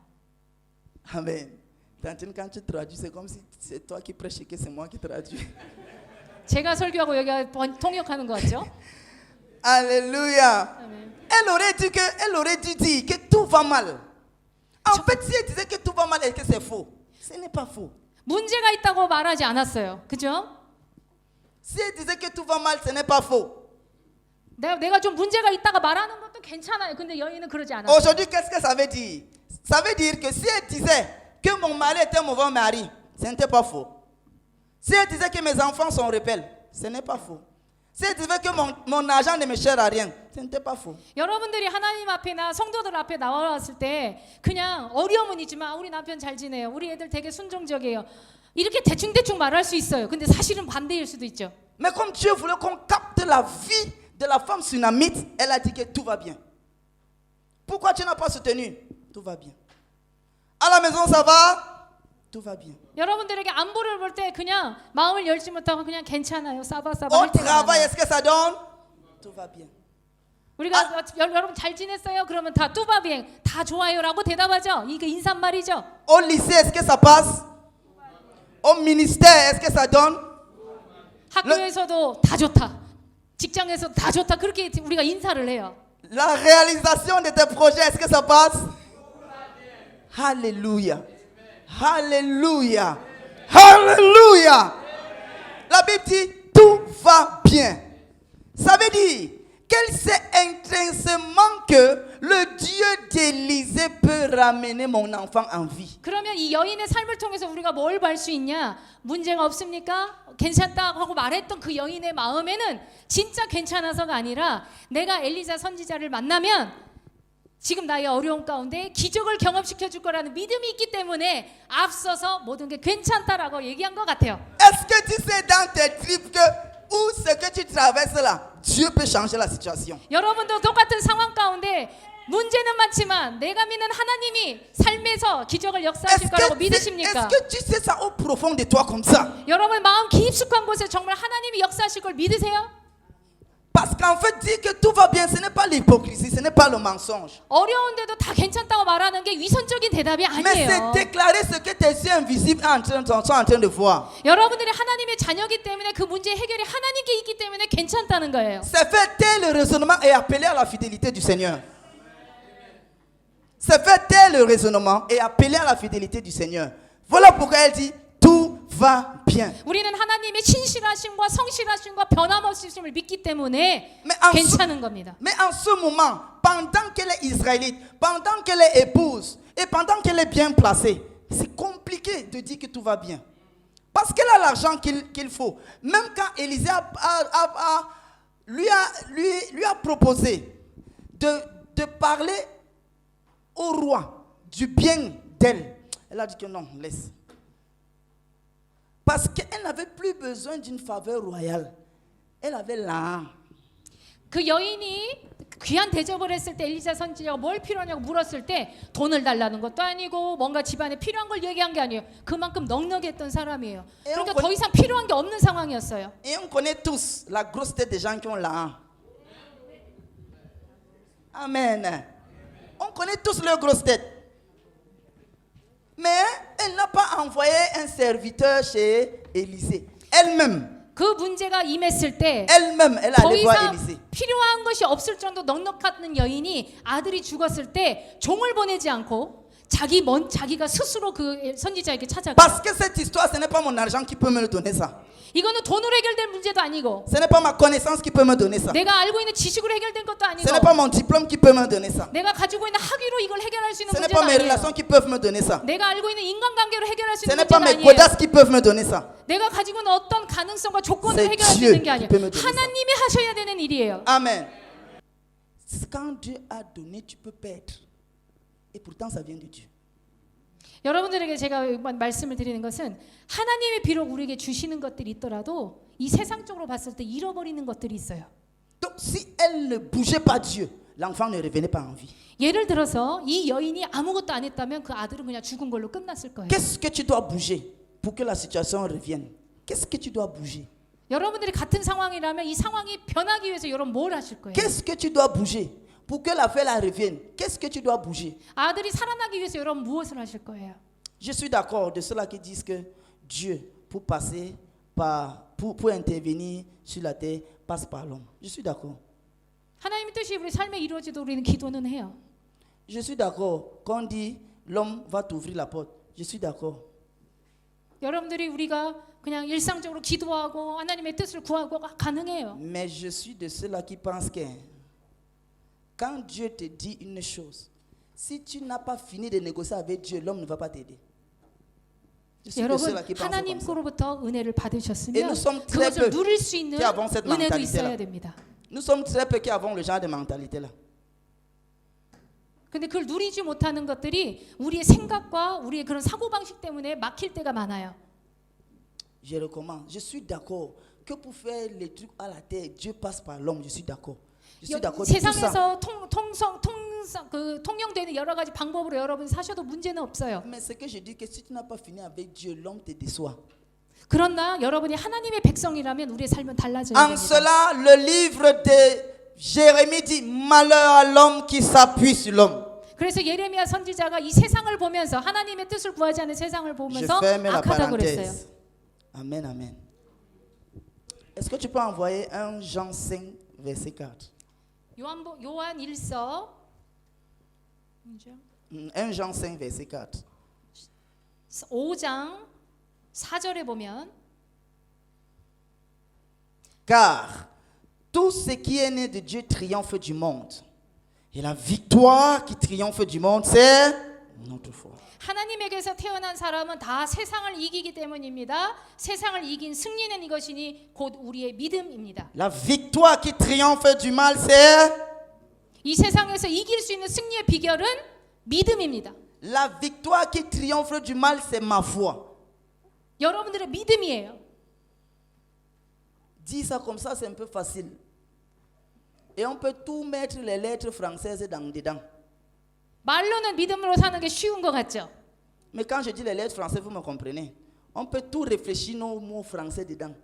Amen. Tantine, quand tu traduis, c'est comme si c'est toi qui prêches et que c'est moi qui traduis. 제가 설교하고 여기가 통역하는 것 같죠? Alléluia. 아멘. Elle aurait dû dire que tout va mal. En fait, si elle disait que tout va mal et que c'est faux, ce n'est pas faux. 문제가 있다고 말하지 않았어요. 그죠? Si elle disait que tout va mal, ce n'est pas faux. 내가 좀 문제가 있다가 말하는 것도 괜찮아요. 근데 여인은 그러지 않았어요. Aujourd'hui, qu'est-ce que ça veut dire? Ça veut dire que si elle disait que mon mari était un mauvais mari, ce n'était pas faux. Si elle disait que mes enfants sont rebelles, ce n'est pas faux. Si elle disait que mon argent ne me sert à rien, ce n'était pas faux. 여러분들이 하나님 앞에나 성도들 앞에 나왔을 때 그냥 어려움은 있지만 우리 남편 잘 지내요. 우리 애들 되게 순종적이에요. 이렇게 대충대충 말할 수 있어요. 근데 사실은 반대일 수도 있죠. Mais comme Dieu voulait qu'on capte la vie de la femme sunamite, elle a dit que tout va bien. Pourquoi tu n'as pas soutenu? Tout va bien. À la maison, ça va? Tout va bien. 여러분들에게 안보를 볼 때 그냥 마음을 열지 못하고 그냥 괜찮아요. 싸바싸바 Au 할 때가 travail, 많아요. est-ce que ça donne? Tout va bien. 우리가 여러분 잘 지냈어요? 그러면 다 뚜바비행 다 좋아요라고 대답하죠. 이게 인사말이죠. Au lycée, est-ce que ça passe? Au ministère, est-ce que ça donne? 학교에서도 다 좋다. 직장에서도 다 좋다. 그렇게 우리가 인사를 해요. La réalisation de tes projets, est-ce que ça passe? Alléluia. Alléluia. Alléluia. La Bible dit, tout va bien. Ça veut dire qu'elle sait intrinsèquement que le Dieu d'Élisée peut ramener mon enfant en vie. 그러면 이 여인의 삶을 통해서 우리가 뭘 볼 수 있냐? 문제가 없습니까? 괜찮다 하고 말했던 그 여인의 마음에는 진짜 괜찮아서가 아니라 내가 엘리사 선지자를 만나면 지금 나의 어려움 가운데 기적을 경험시켜 줄 거라는 믿음이 있기 때문에 앞서서 모든 게 괜찮다라고 얘기한 것 같아요. Est-ce que tu sais dans tes tripes que où ce que tu traverses là, Dieu peut changer la situation? 여러분도 똑같은 상황 가운데 문제는 많지만 내가 믿는 하나님이 삶에서 기적을 역사하실 거라고 믿으십니까? Est-ce que tu sais ça au profond de toi comme ça? 여러분 마음 깊숙한 곳에 정말 하나님이 역사하실 걸 믿으세요? Parce qu'en fait, dire que tout va bien, ce n'est pas l'hypocrisie, ce n'est pas le mensonge. 어려운데도 다 괜찮다고 말하는 게 위선적인 대답이 Mais c'est 아니에요. déclarer ce que tes yeux invisibles sont en train de voir. 여러분들이 하나님의 자녀이기 때문에 그 문제 해결이 하나님께 있기 때문에 괜찮다는 거예요. C'est faire tel le raisonnement et appeler à la fidélité du Seigneur. C'est faire tel le raisonnement et appeler à la fidélité du Seigneur. Voilà pourquoi elle dit tout va bien. 우리는 하나님의 신실하심과 성실하심과 변함없으심을 믿기 때문에 Mais 괜찮은 겁니다. en ce moment, pendant qu'elle est israélite, pendant qu'elle est épouse et pendant qu'elle est bien placée, c'est compliqué de dire que tout va bien. Parce qu'elle a l'argent qu'il faut. Même quand Élisée lui a proposé de parler au roi du bien d'elle. Elle a dit que non, laisse. Parce qu'elle n'avait plus besoin d'une faveur royale. Elle avait l'âme. 그 여인이 귀한 대접을 했을 때 엘리사 선지자가 뭘 필요하냐고 물었을 때 돈을 달라는 것도 아니고 뭔가 집안에 필요한 걸 얘기한 게 아니에요. 그만큼 넉넉했던 사람이에요. 그러니까 더 이상 필요한 게 없는 상황이었어요. Et on connaît tous la grosse tête des gens qui ont l'âme. Amen. On connaît tous leur grosse tête. Mais elle n'a pas envoyé un serviteur chez Élisée. Elle-même. 그 문제가 임했을 때 Elle-même, elle 더 allait voir 이상 Élisée. 필요한 것이 없을 정도 넉넉한 여인이 아들이 죽었을 때 종을 보내지 않고 자기가 스스로 그 선지자에게 찾아가. Parce que cette histoire, ce n'est pas mon argent qui peut me le donner ça. 이거는 돈으로 해결될 문제도 아니고 Ce n'est pas ma connaissance qui peut me donner ça. 내가 알고 있는 지식으로 해결된 것도 Ce 아니고 n'est pas mon diplôme qui peut me donner ça. 내가 가지고 있는 학위로 이걸 해결할 수 있는 Ce n'est 문제도 pas mes 아니에요. relations qui peuvent me donner ça. 내가 알고 있는 인간관계로 해결할 수 Ce 있는 n'est pas 문제도 mes 아니에요. godasses qui peuvent me donner ça. 내가 가지고 있는 어떤 가능성과 조건을 C'est 해결할 수 Dieu 있는 게 아니에요. qui peut me donner ça. 하나님이 하셔야 되는 일이에요. Amen. Quand Dieu a donné, tu peux perdre. Et pourtant, ça vient de Dieu. 여러분들에게 제가 말씀을 드리는 것은 하나님이 비록 우리에게 주시는 것들이 있더라도 이 세상적으로 봤을 때 잃어버리는 것들이 있어요. Donc, si elle ne bougeait pas Dieu, l'enfant ne revenait pas en vie. 예를 들어서 이 여인이 아무것도 안 했다면 그 아들은 그냥 죽은 걸로 끝났을 거예요. Qu'est-ce que tu dois bouger pour que la situation revienne? Qu'est-ce que tu dois bouger? 여러분들이 같은 상황이라면 이 상황이 변하기 위해서 여러분 뭘 하실 거예요? Qu'est-ce que tu dois bouger pour que l'affaire la revienne? Qu'est-ce que tu dois bouger? 아들이 살아나기 위해서 여러분 무엇을 하실 거예요? Je suis d'accord de ceux-là qui disent que Dieu, pour passer pour intervenir sur la terre, passe par l'homme. Je suis d'accord. 하나님의 뜻이 우리 삶에 이루어지도록 우리는 기도는 해요. Je suis d'accord. Quand on dit l'homme va t'ouvrir la porte, je suis d'accord. 여러분들이 우리가 그냥 일상적으로 기도하고 하나님의 뜻을 구하고 가능해요. Mais je suis de ceux-là qui pensent que quand Dieu te dit une chose, si tu n'as pas fini de négocier avec Dieu, l'homme ne va pas t'aider. Je suis de 여러분 ceux-là qui pensent comme ça. 하나님으로부터 은혜를 Et 받으셨으면 nous sommes très 그것을 peu 누릴 수 있는 qui avons cette 은혜도 mentalité-là. 있어야 됩니다. Nous sommes très peu qui avons le genre de mentalité-là. 근데 그걸 누리지 못하는 것들이 우리의 생각과 우리의 그런 사고방식 때문에 막힐 때가 많아요. Je recommande. Je suis d'accord que pour faire les trucs à la terre, Dieu passe par l'homme. Je suis d'accord. Je suis d'accord de tout ça. 세상에서 통용되는 여러 가지 방법으로 여러분이 사셔도 문제는 없어요. Mais ce que je dis que si tu n'as pas fini avec Dieu, l'homme te déçoit. 그러나 여러분이 하나님의 백성이라면 우리의 삶은 달라져야 En 됩니다. cela, le livre de Jérémie dit malheur à l'homme qui s'appuie sur l'homme. 그래서 예레미야 선지자가 이 세상을 보면서 하나님의 뜻을 구하지 않는 세상을 Je 보면서 ferme la 악하다고 그랬어요. parenthèse. Amen, amen. Est-ce que tu peux envoyer 1 Jean 5, verset 4? 요한 1서 1 Jean 5, verset 4. 5장 4절에 보면 Car tout ce qui est né de Dieu triomphe du monde. Et la victoire qui triomphe du monde, c'est notre foi. 하나님에게서 태어난 사람은 다 세상을 이기기 때문입니다. 세상을 이긴 승리는 이것이니 곧 우리의 믿음입니다. La victoire qui triomphe du mal, c'est 이 세상에서 이길 수 있는 승리의 비결은 믿음입니다. la victoire qui triomphe du mal, c'est ma foi. 여러분들의 믿음이에요. Dire ça comme ça, c'est un peu facile. Et on peut tout mettre les lettres françaises dedans. 말로는 믿음으로 사는 게 쉬운 것 같죠? Mais quand je dis les lettres françaises, vous me comprenez. On peut tout réfléchir nos mots français dedans.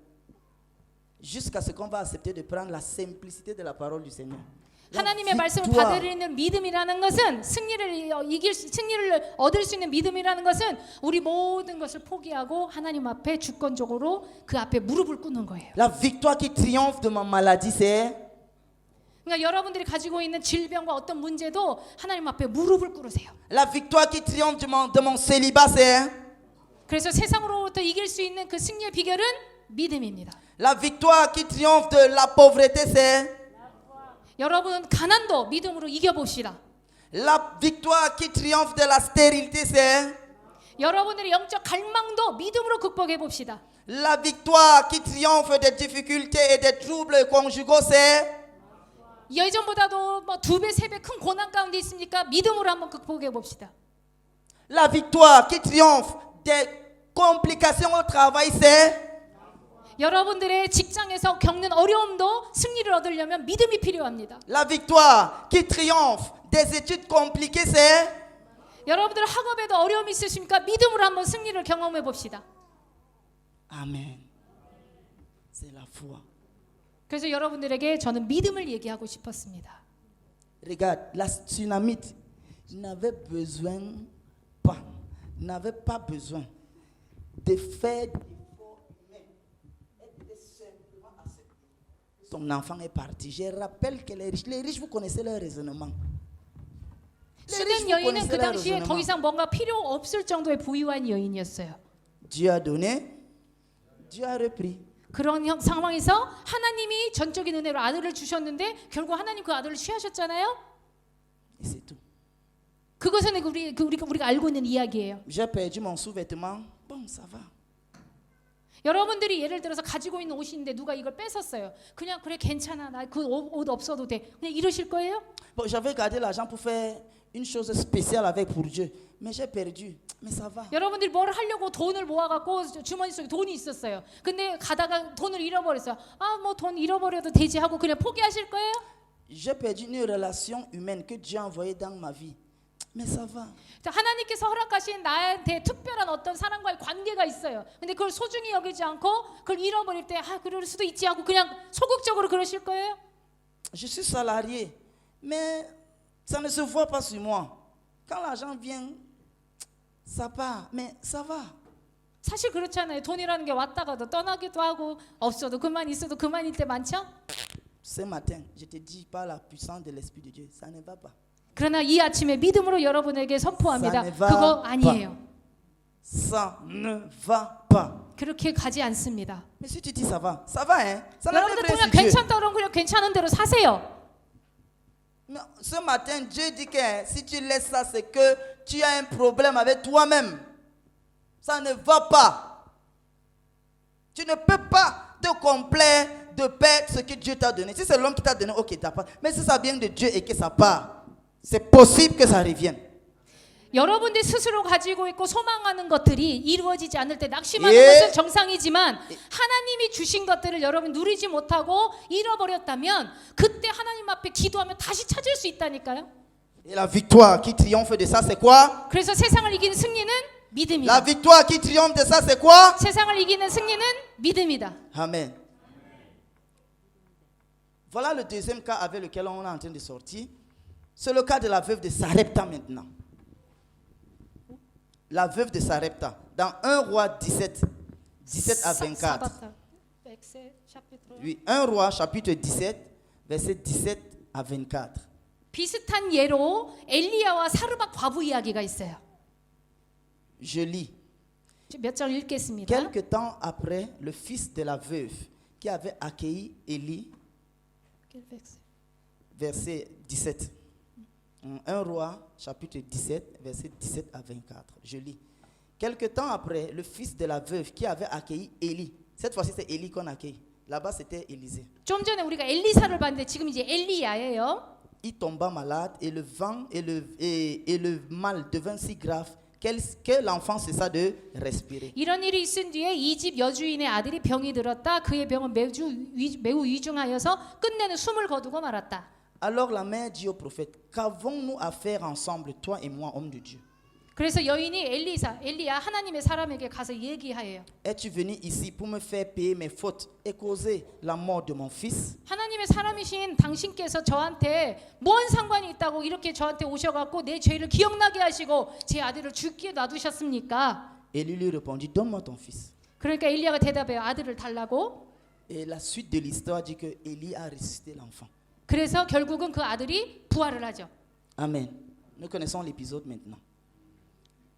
Jusqu'à ce qu'on va accepter de prendre la simplicité de la parole du Seigneur. La 하나님의 말씀을 victoire. 받아들이는 믿음이라는 것은 승리를 얻을 수 있는 믿음이라는 것은 우리 모든 것을 포기하고 하나님 앞에 주권적으로 그 앞에 무릎을 꿇는 거예요. La victoire qui triomphe de ma maladie, c'est 그러니까 여러분들이 가지고 있는 질병과 어떤 문제도 하나님 앞에 무릎을 꿇으세요. la victoire qui triomphe de mon célibat, c'est 그래서 세상으로부터 이길 수 있는 그 승리의 비결은 믿음입니다. la victoire qui triomphe de la pauvreté, c'est 여러분 가난도 믿음으로 이겨봅시다. la victoire qui triomphe de la stérilité, c'est 여러분들의 영적 갈망도 믿음으로 극복해 봅시다. la victoire qui triomphe des difficultés et des troubles conjugaux, c'est 예전보다도 뭐 2배, 3배 큰 고난 가운데 있습니까? 믿음으로 한번 극복해 봅시다. La victoire qui triomphe des complications au travail, c'est 여러분들의 직장에서 겪는 어려움도 승리를 얻으려면 믿음이 필요합니다. la victoire qui triomphe des études compliquées, c'est 여러분들 학업에도 어려움이 있으십니까? 믿음으로 한번 승리를 경험해 봅시다. Amen. C'est la foi. 그래서 여러분들에게 저는 믿음을 얘기하고 싶었습니다. Regarde, la tsunamite n'avait pas besoin de faire d'efforts humains. Elle devait simplement accepter. Son enfant est parti. Je rappelle que les riches, vous connaissez leur raisonnement. 수된 여인은 그 당시에 더 이상 뭔가 필요 없을 정도의 부유한 여인이었어요. Dieu a donné, Dieu a repris. 그런 상황에서 하나님이 전적인 은혜로 아들을 주셨는데 결국 하나님 그 아들을 취하셨잖아요. Et c'est tout. 그것은 우리가 알고 있는 이야기예요. J'ai perdu mon sous-vêtement. Bon, ça va. 여러분들이 예를 들어서 가지고 있는 옷인데 누가 이걸 뺏었어요. 그냥 그래 괜찮아 나 그 옷 없어도 돼. 그냥 이러실 거예요? Bon, j'avais gardé l'argent pour faire une chose spéciale avec pour Dieu. Mais j'ai perdu. Mais ça va. 여러분들이 뭘 하려고 돈을 모아갖고 주머니 속에 돈이 있었어요. 근데 가다가 돈을 잃어버렸어요. 아, 뭐 돈 잃어버려도 되지 하고 그냥 포기하실 거예요? J'ai perdu une relation humaine que Dieu a envoyée dans ma vie. Mais ça va. 하나님께서 허락하신 나한테 특별한 어떤 사람과의 관계가 있어요. 근데 그걸 소중히 여기지 않고 그걸 잃어버릴 때 아, 그럴 수도 있지 하고 그냥 소극적으로 그러실 거예요? Je suis salarié. Mais ça ne se voit pas sur moi. Quand l'argent vient, ça part. Mais ça va. 사실 그렇잖아요. 돈이라는 게 왔다가도 떠나기도 하고 없어도 그만 있어도 그만일 때 많죠? Ce matin, je te dis par la puissance de l'Esprit de Dieu, ça ne va pas. 그러나 이 아침에 믿음으로 여러분에게 선포합니다. Ça ne va 그거 pas. 아니에요. Ça ne va pas. 그렇게 가지 않습니다. Mais si tu dis ça va, hein? Ça n'enlève 여러분들 rien 그냥 sur Dieu. 괜찮다 그러면 그냥 괜찮은 대로 사세요. Mais ce matin, Dieu dit que si tu laisses ça, c'est que tu as un problème avec toi-même. Ça ne va pas. Tu ne peux pas te complaire de perdre ce que Dieu t'a donné. Si c'est l'homme qui t'a donné, ok, t'as pas. Mais si ça vient de Dieu et que ça part, c'est possible que ça revienne. 여러분들 스스로 가지고 있고 소망하는 것들이 이루어지지 않을 때 낙심하는 예. 것은 정상이지만 하나님이 주신 것들을 여러분 누리지 못하고 잃어버렸다면 그때 하나님 앞에 기도하면 다시 찾을 수 있다니까요. Et la victoire qui triomphe de ça, c'est quoi? 그래서 세상을 이기는 승리는 La 믿음이다. victoire qui triomphe de ça, c'est quoi? 세상을 이기는 승리는 믿음이다. Amen. Voilà le deuxième cas avec lequel on est en train de sortir. C'est le cas de la veuve de Sarepta maintenant. La veuve de Sarepta. Dans 1 roi 17 à 24. Oui, 1 roi chapitre 17, verset 17 à 24. 비슷한 예로 엘리야와 사르밧 과부 이야기가 있어요. Je lis. 몇 절 읽겠습니다. Quelque temps après, le fils de la veuve qui avait accueilli Élie, verset 17. 1 roi, chapitre 17, verset 17 à 24. Je lis. Quelque temps après, le fils de la veuve qui avait accueilli Élie, cette fois-ci c'est Élie qu'on accueille. Là-bas c'était Élisée. 좀 전에 우리가 엘리사를 봤는데 지금 이제 엘리야예요. Il tomba malade et le vent et le mal devint si grave que l'enfant cessa de respirer. 이런 일이 있은 뒤에 이 집 여주인의 아들이 병이 들었다. 그의 병은 매우 위중하여서 끝내는 숨을 거두고 말았다. Alors la mère dit au prophète, qu'avons-nous à faire ensemble, toi et moi, homme de Dieu? 그래서 여인이 엘리야 하나님의 사람에게 가서 얘기하여요. Es-tu venu ici pour me faire payer mes fautes et causer la mort de mon fils? 하나님의 사람이신 당신께서 저한테 뭔 상관이 있다고 이렇게 저한테 오셔갖고 내 죄를 기억나게 하시고 제 아들을 죽게 놔두셨습니까? Élie lui répondit, donne-moi ton fils. 그러니까 엘리야가 대답해요. 아들을 달라고. Et la suite de l'histoire dit que Élie a ressuscité l'enfant. 그래서 결국은 그 아들이 부활을 하죠. Amen. Nous connaissons l'épisode maintenant.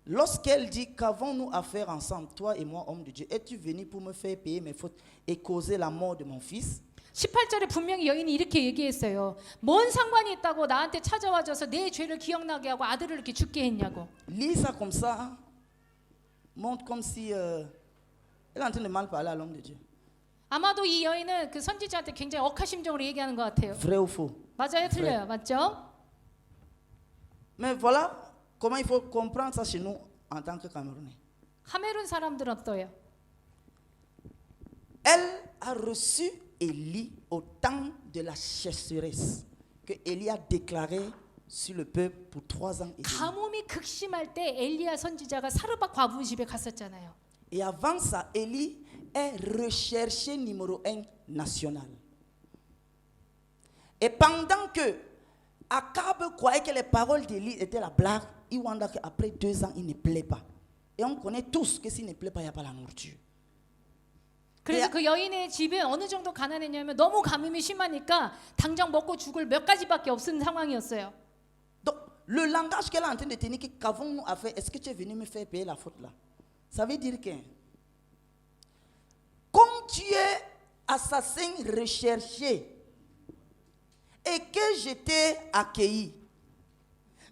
Lorsqu'elle dit, qu'avons-nous à faire ensemble, toi et moi, homme de Dieu? Es-tu venu pour me faire payer mes fautes et causer la mort de mon fils? 18절에 분명히 여인이 이렇게 얘기했어요. 뭔 상관이 있다고 나한테 찾아와줘서 내 죄를 기억나게 하고 아들을 이렇게 죽게 했냐고. Lis ça comme ça, montre comme si elle est en train de mal parler à l'homme de Dieu. 아마도 이 여인은 그 선지자한테 굉장히 억하심정으로 얘기하는 것 같아요. Vrai ou faux? 맞아요, 틀려요, 맞죠? Mais voilà, comment il faut comprendre ça chez nous en tant que Camerounais? 카메룬 사람들은 어때요? Elle a reçu Élie au temps de la chasseresse que Élie a déclaré sur le peuple pour 3 ans et demi. 가뭄이 극심할 때 엘리야 선지자가 사르밧 과부 집에 갔었잖아요. Et avant ça, Élie est recherché numéro 1 national. Et pendant que Akab croyait que les paroles d'Élie étaient la blague, il voit qu'après 2 ans, il ne plaît pas. Et on connaît tous que s'il ne plaît pas, il n'y a pas la nourriture. 그래서 그 여인의 집에 어느 정도 가난했냐면 너무 가뭄이 심하니까 당장 먹고 죽을 몇 가지밖에 없는 상황이었어요. Donc, le langage qu'elle est en train de tenir, qu'avons-nous à faire? Est-ce que tu es venu me faire payer la faute là? Ça veut dire que, comme tu es assassin recherché et que je t'ai accueilli,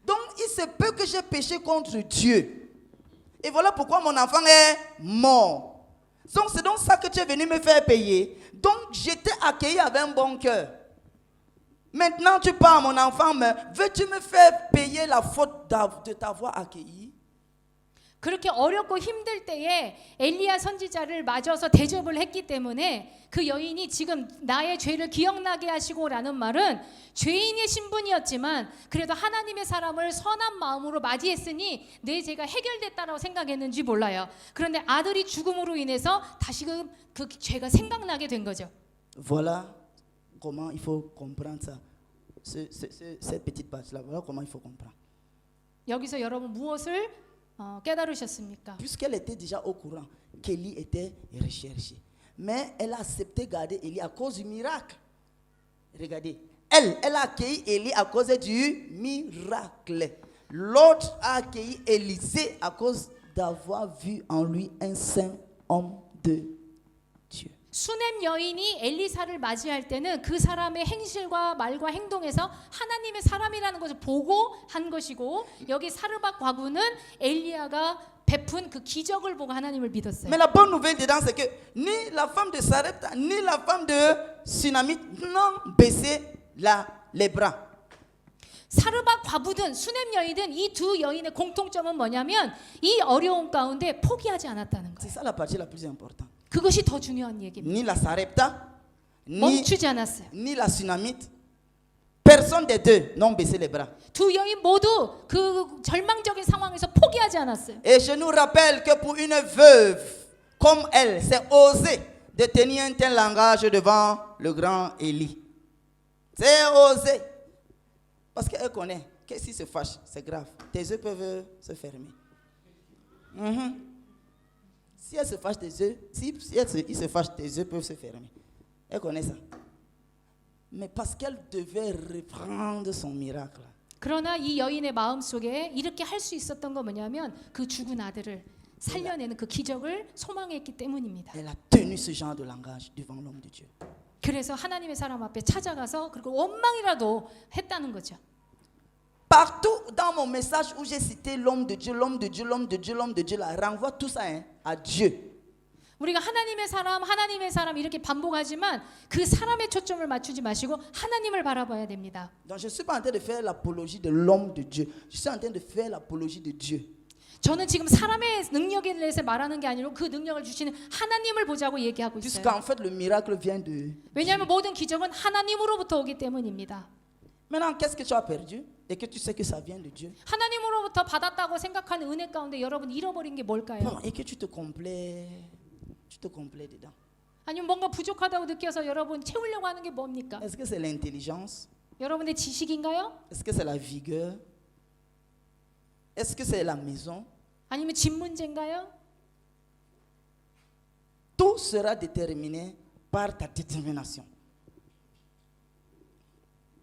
donc il se peut que j'ai péché contre Dieu. Et voilà pourquoi mon enfant est mort. Donc c'est donc ça que tu es venu me faire payer. Donc je t'ai accueilli avec un bon cœur. Maintenant tu pars, mon enfant, mais veux-tu me faire payer la faute de t'avoir accueilli? 그렇게 어렵고 힘들 때에 엘리야 선지자를 맞아서 대접을 했기 때문에 그 여인이 지금 나의 죄를 기억나게 하시고라는 말은 죄인의 신분이었지만 그래도 하나님의 사람을 선한 마음으로 맞이했으니 내 죄가 해결됐다라고 생각했는지 몰라요. 그런데 아들이 죽음으로 인해서 다시금 그 죄가 생각나게 된 거죠. Voilà comment il faut comprendre ça. Cette petite partie-là, voilà comment il faut comprendre. 여기서 여러분 무엇을 깨달으셨습니까? Puisqu'elle était déjà au courant qu'Élie était recherché. Mais elle a accepté de garder Élie à cause du miracle. Regardez, elle a accueilli Élie à cause du miracle. L'autre a accueilli Élisée à cause d'avoir vu en lui un saint homme de Dieu. 수넴 여인이 엘리사를 맞이할 때는 그 사람의 행실과 말과 행동에서 하나님의 사람이라는 것을 보고 한 것이고 여기 사르밧 과부는 엘리야가 베푼 그 기적을 보고 하나님을 믿었어요. Mais la bonne nouvelle dedans, c'est que ni la femme de Sarepta, ni la femme de Sunamite n'ont baissé les bras. 사르밧 과부든 수넴 여인든 이 두 여인의 공통점은 뭐냐면 이 어려운 가운데 포기하지 않았다는 C'est 거예요. ça la partie la plus importante. 그것이 더 중요한 얘기입니다. Ni la Sarepta, 멈추지 않았어요. ni la Sunamite, personne des deux n'ont baissé les bras. 두 여인 모두 그 절망적인 상황에서 포기하지 않았어요. Et je nous rappelle que pour une veuve comme elle, c'est osé de tenir un tel langage devant le grand Élie. C'est osé. Parce qu'elle connaît que s'il se fâche, c'est grave. Tes yeux peuvent se fermer. Si elle se fâche, tes yeux, il se fâche, tes yeux peuvent se fermer. Elle connaît ça. Mais parce qu'elle devait reprendre son miracle. 그러나 이 여인의 마음속에 이렇게 할 수 있었던 건 뭐냐면 그 죽은 아들을 살려내는 그 기적을 소망했기 때문입니다. Elle a tenu ce genre de langage devant l'homme de Dieu. 그래서 하나님의 사람 앞에 찾아가서 그리고 원망이라도 했다는 거죠. Partout dans mon message où j'ai cité l'homme de Dieu, l'homme de Dieu, l'homme de Dieu, l'homme de Dieu, là, renvoie tout ça à Dieu. 우리가 하나님의 사람 이렇게 반복하지만 그 사람의 초점을 맞추지 마시고 하나님을 바라봐야 됩니다. Donc je ne suis pas en train de faire l'apologie de l'homme de Dieu. Je suis en train de faire l'apologie de Dieu. 저는 지금 사람의 능력에 대해서 말하는 게 아니라 그 능력을 주시는 하나님을 보자고 얘기하고 있어요. Puisqu'en fait le miracle vient de... 왜냐하면 모든 기적은 하나님으로부터 오기 때문입니다. Maintenant, qu'est-ce que tu as perdu? Et que tu sais que ça vient de Dieu. 하나님으로부터 받았다고 생각하는 은혜 가운데 여러분 잃어버린 게 뭘까요? Bon, et que tu te complais dedans. 아니면 뭔가 부족하다고 느껴서 여러분 채우려고 하는 게 뭡니까? Est-ce que c'est l'intelligence? 여러분의 지식인가요? Est-ce que c'est la vigueur? Est-ce que c'est la maison? 아니면 집 문제인가요? Tout sera déterminé par ta détermination.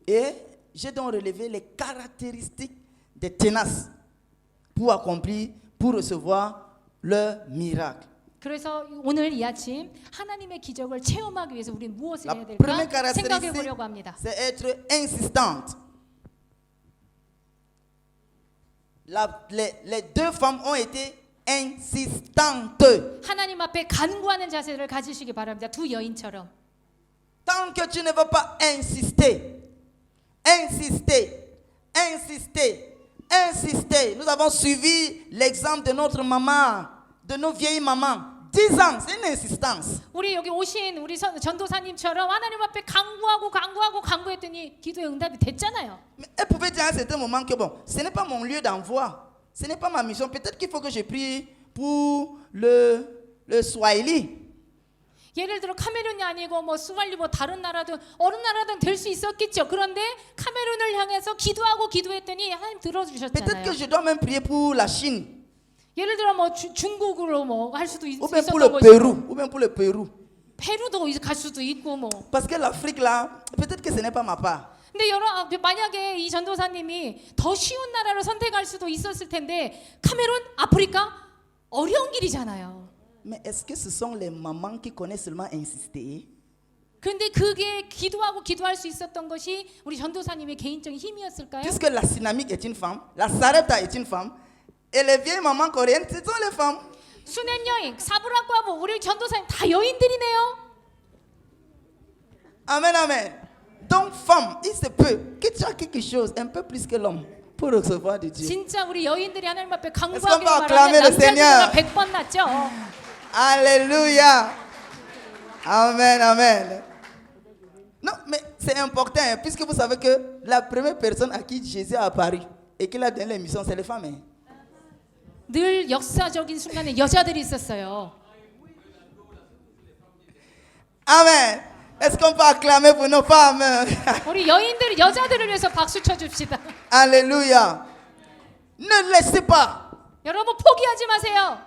Et j'ai donc relevé les caractéristiques des ténaces pour accomplir, pour recevoir leur miracle. 그래서 오늘 이 아침 하나님의 기적을 체험하기 위해서 우리는 무엇을 La 해야 première 될까 생각해 caractéristique, 보려고 합니다. c'est être insistante. Les deux femmes ont été insistantes. 하나님 앞에 간구하는 자세를 가지시기 바랍니다. 두 여인처럼. Tant que tu ne vas pas insister, insisté. Nous avons suivi l'exemple de notre maman, de nos vieilles mamans. 10 ans, c'est une insistance. 우리 여기 오신 우리 전도사님처럼 하나님 앞에 강구했더니 기도의 응답이 됐잖아요. Mais elle pouvait dire à un certain moment que bon, ce n'est pas mon lieu d'envoi, ce n'est pas ma mission. Peut-être qu'il faut que je prie pour le Swahili. 예를 들어 카메룬이 아니고 뭐 스왈리 뭐 다른 나라든 어느 나라든 될 수 있었겠죠. 그런데 카메룬을 향해서 기도했더니 하나님 Peut-être 들어주셨잖아요. que je dois même prier pour la Chine, 예를 들어 뭐 중국으로 뭐 할 수도 ou bien pour le 있었던 Pérou, 것이고 ou bien pour le Pérou. 페루도 갈 수도 있고 뭐. Parce que l'Afrique là, peut-être que ce n'est pas ma part. 근데 만약에 이 전도사님이 더 쉬운 나라를 선택할 수도 있었을 텐데 카메룬, 아프리카 어려운 길이잖아요. Mais est-ce que ce sont les mamans qui connaissent seulement insister? 그런데 그게 기도할 수 있었던 것이 우리 전도사님의 개인적인 힘이었을까요? Puisque la Synamique est une femme, la Sarepta est une femme, et les vieilles mamans coréennes, ce sont les femmes. 수냄 여인, 사브라과부 우리 전도사님 다 여인들이네요. Amen, amen. Donc, femme, il se peut que tu as quelque chose un peu plus que l'homme pour recevoir de Dieu. 진짜 우리 여인들이 하나님 앞에 qu'on 강구하기를 peut acclamer 바라면 le Seigneur? 남자들보다 100번 낫죠. Alléluia. Amen, amen. Non, mais c'est important, hein, puisque vous savez que la première personne à qui Jésus a apparu et qu'il a donné l'émission, c'est les femmes. Hein. 늘 역사적인 순간에 여자들이 있었어요. Amen. Est-ce qu'on peut acclamer pour nos femmes? 우리 여자들을 위해서 박수 쳐줍시다. Alléluia. Ne laissez pas. 여러분 포기하지 마세요.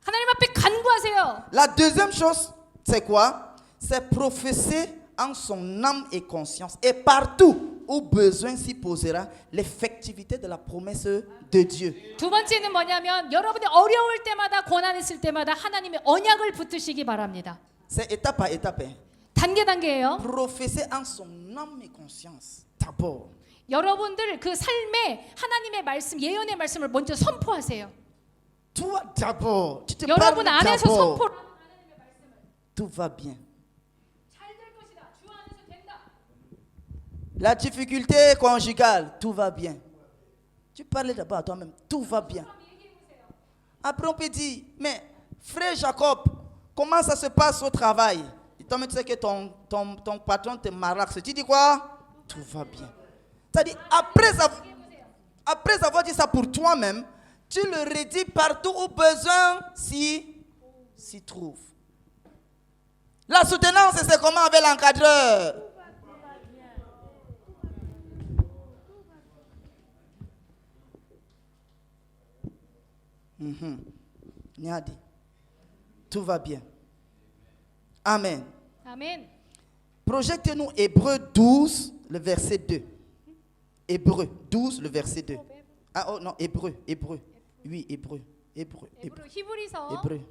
하나님 앞에 간구하세요. La deuxième chose, c'est quoi? C'est prophétiser en son âme et conscience. Et partout où besoin s'y posera, l'effectivité de la promesse de Dieu. 두 번째는 뭐냐면 여러분이 어려울 때마다 고난 있을 때마다 하나님의 언약을 붙드시기 바랍니다. C'est étape par étape. Hein. 단계예요. Prophétiser en son âme et conscience. D'abord. 여러분들 그 삶에 하나님의 말씀, 예언의 말씀을 먼저 선포하세요. Toi d'abord. Tu te 여러분 parles 안에서 d'abord. 선포를 Tout va bien. 잘 될 것이다. 주 안에서 된다. La difficulté conjugale, tout va bien. Tu parles d'abord à toi-même. Tout va bien. Après on peut dire, mais frère Jacob, comment ça se passe au travail? Et toi, tu sais que ton patron te maraxe. Tu dis quoi? Tout va bien. C'est-à-dire, après avoir dit ça pour toi-même, tu le redis partout où besoin s'y trouve. La soutenance, c'est comment avec l'encadreur? Niadi. Tout va bien. Amen. 아멘. Projectez-nous Hébreux 12, le verset 2. Hébreux 12, le verset 2. Ah oh non, Hébreux. Oui, Hébreux. 히브리서 Hébreux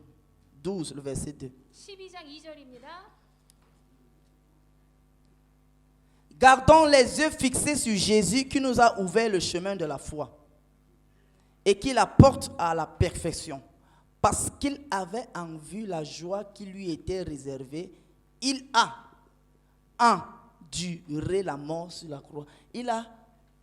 12, le verset 2. 12장 2절입니다. Gardons les yeux fixés sur Jésus qui nous a ouvert le chemin de la foi et qui la porte à la perfection. Parce qu'il avait en vue la joie qui lui était réservée, il a enduré la mort sur la croix. Il a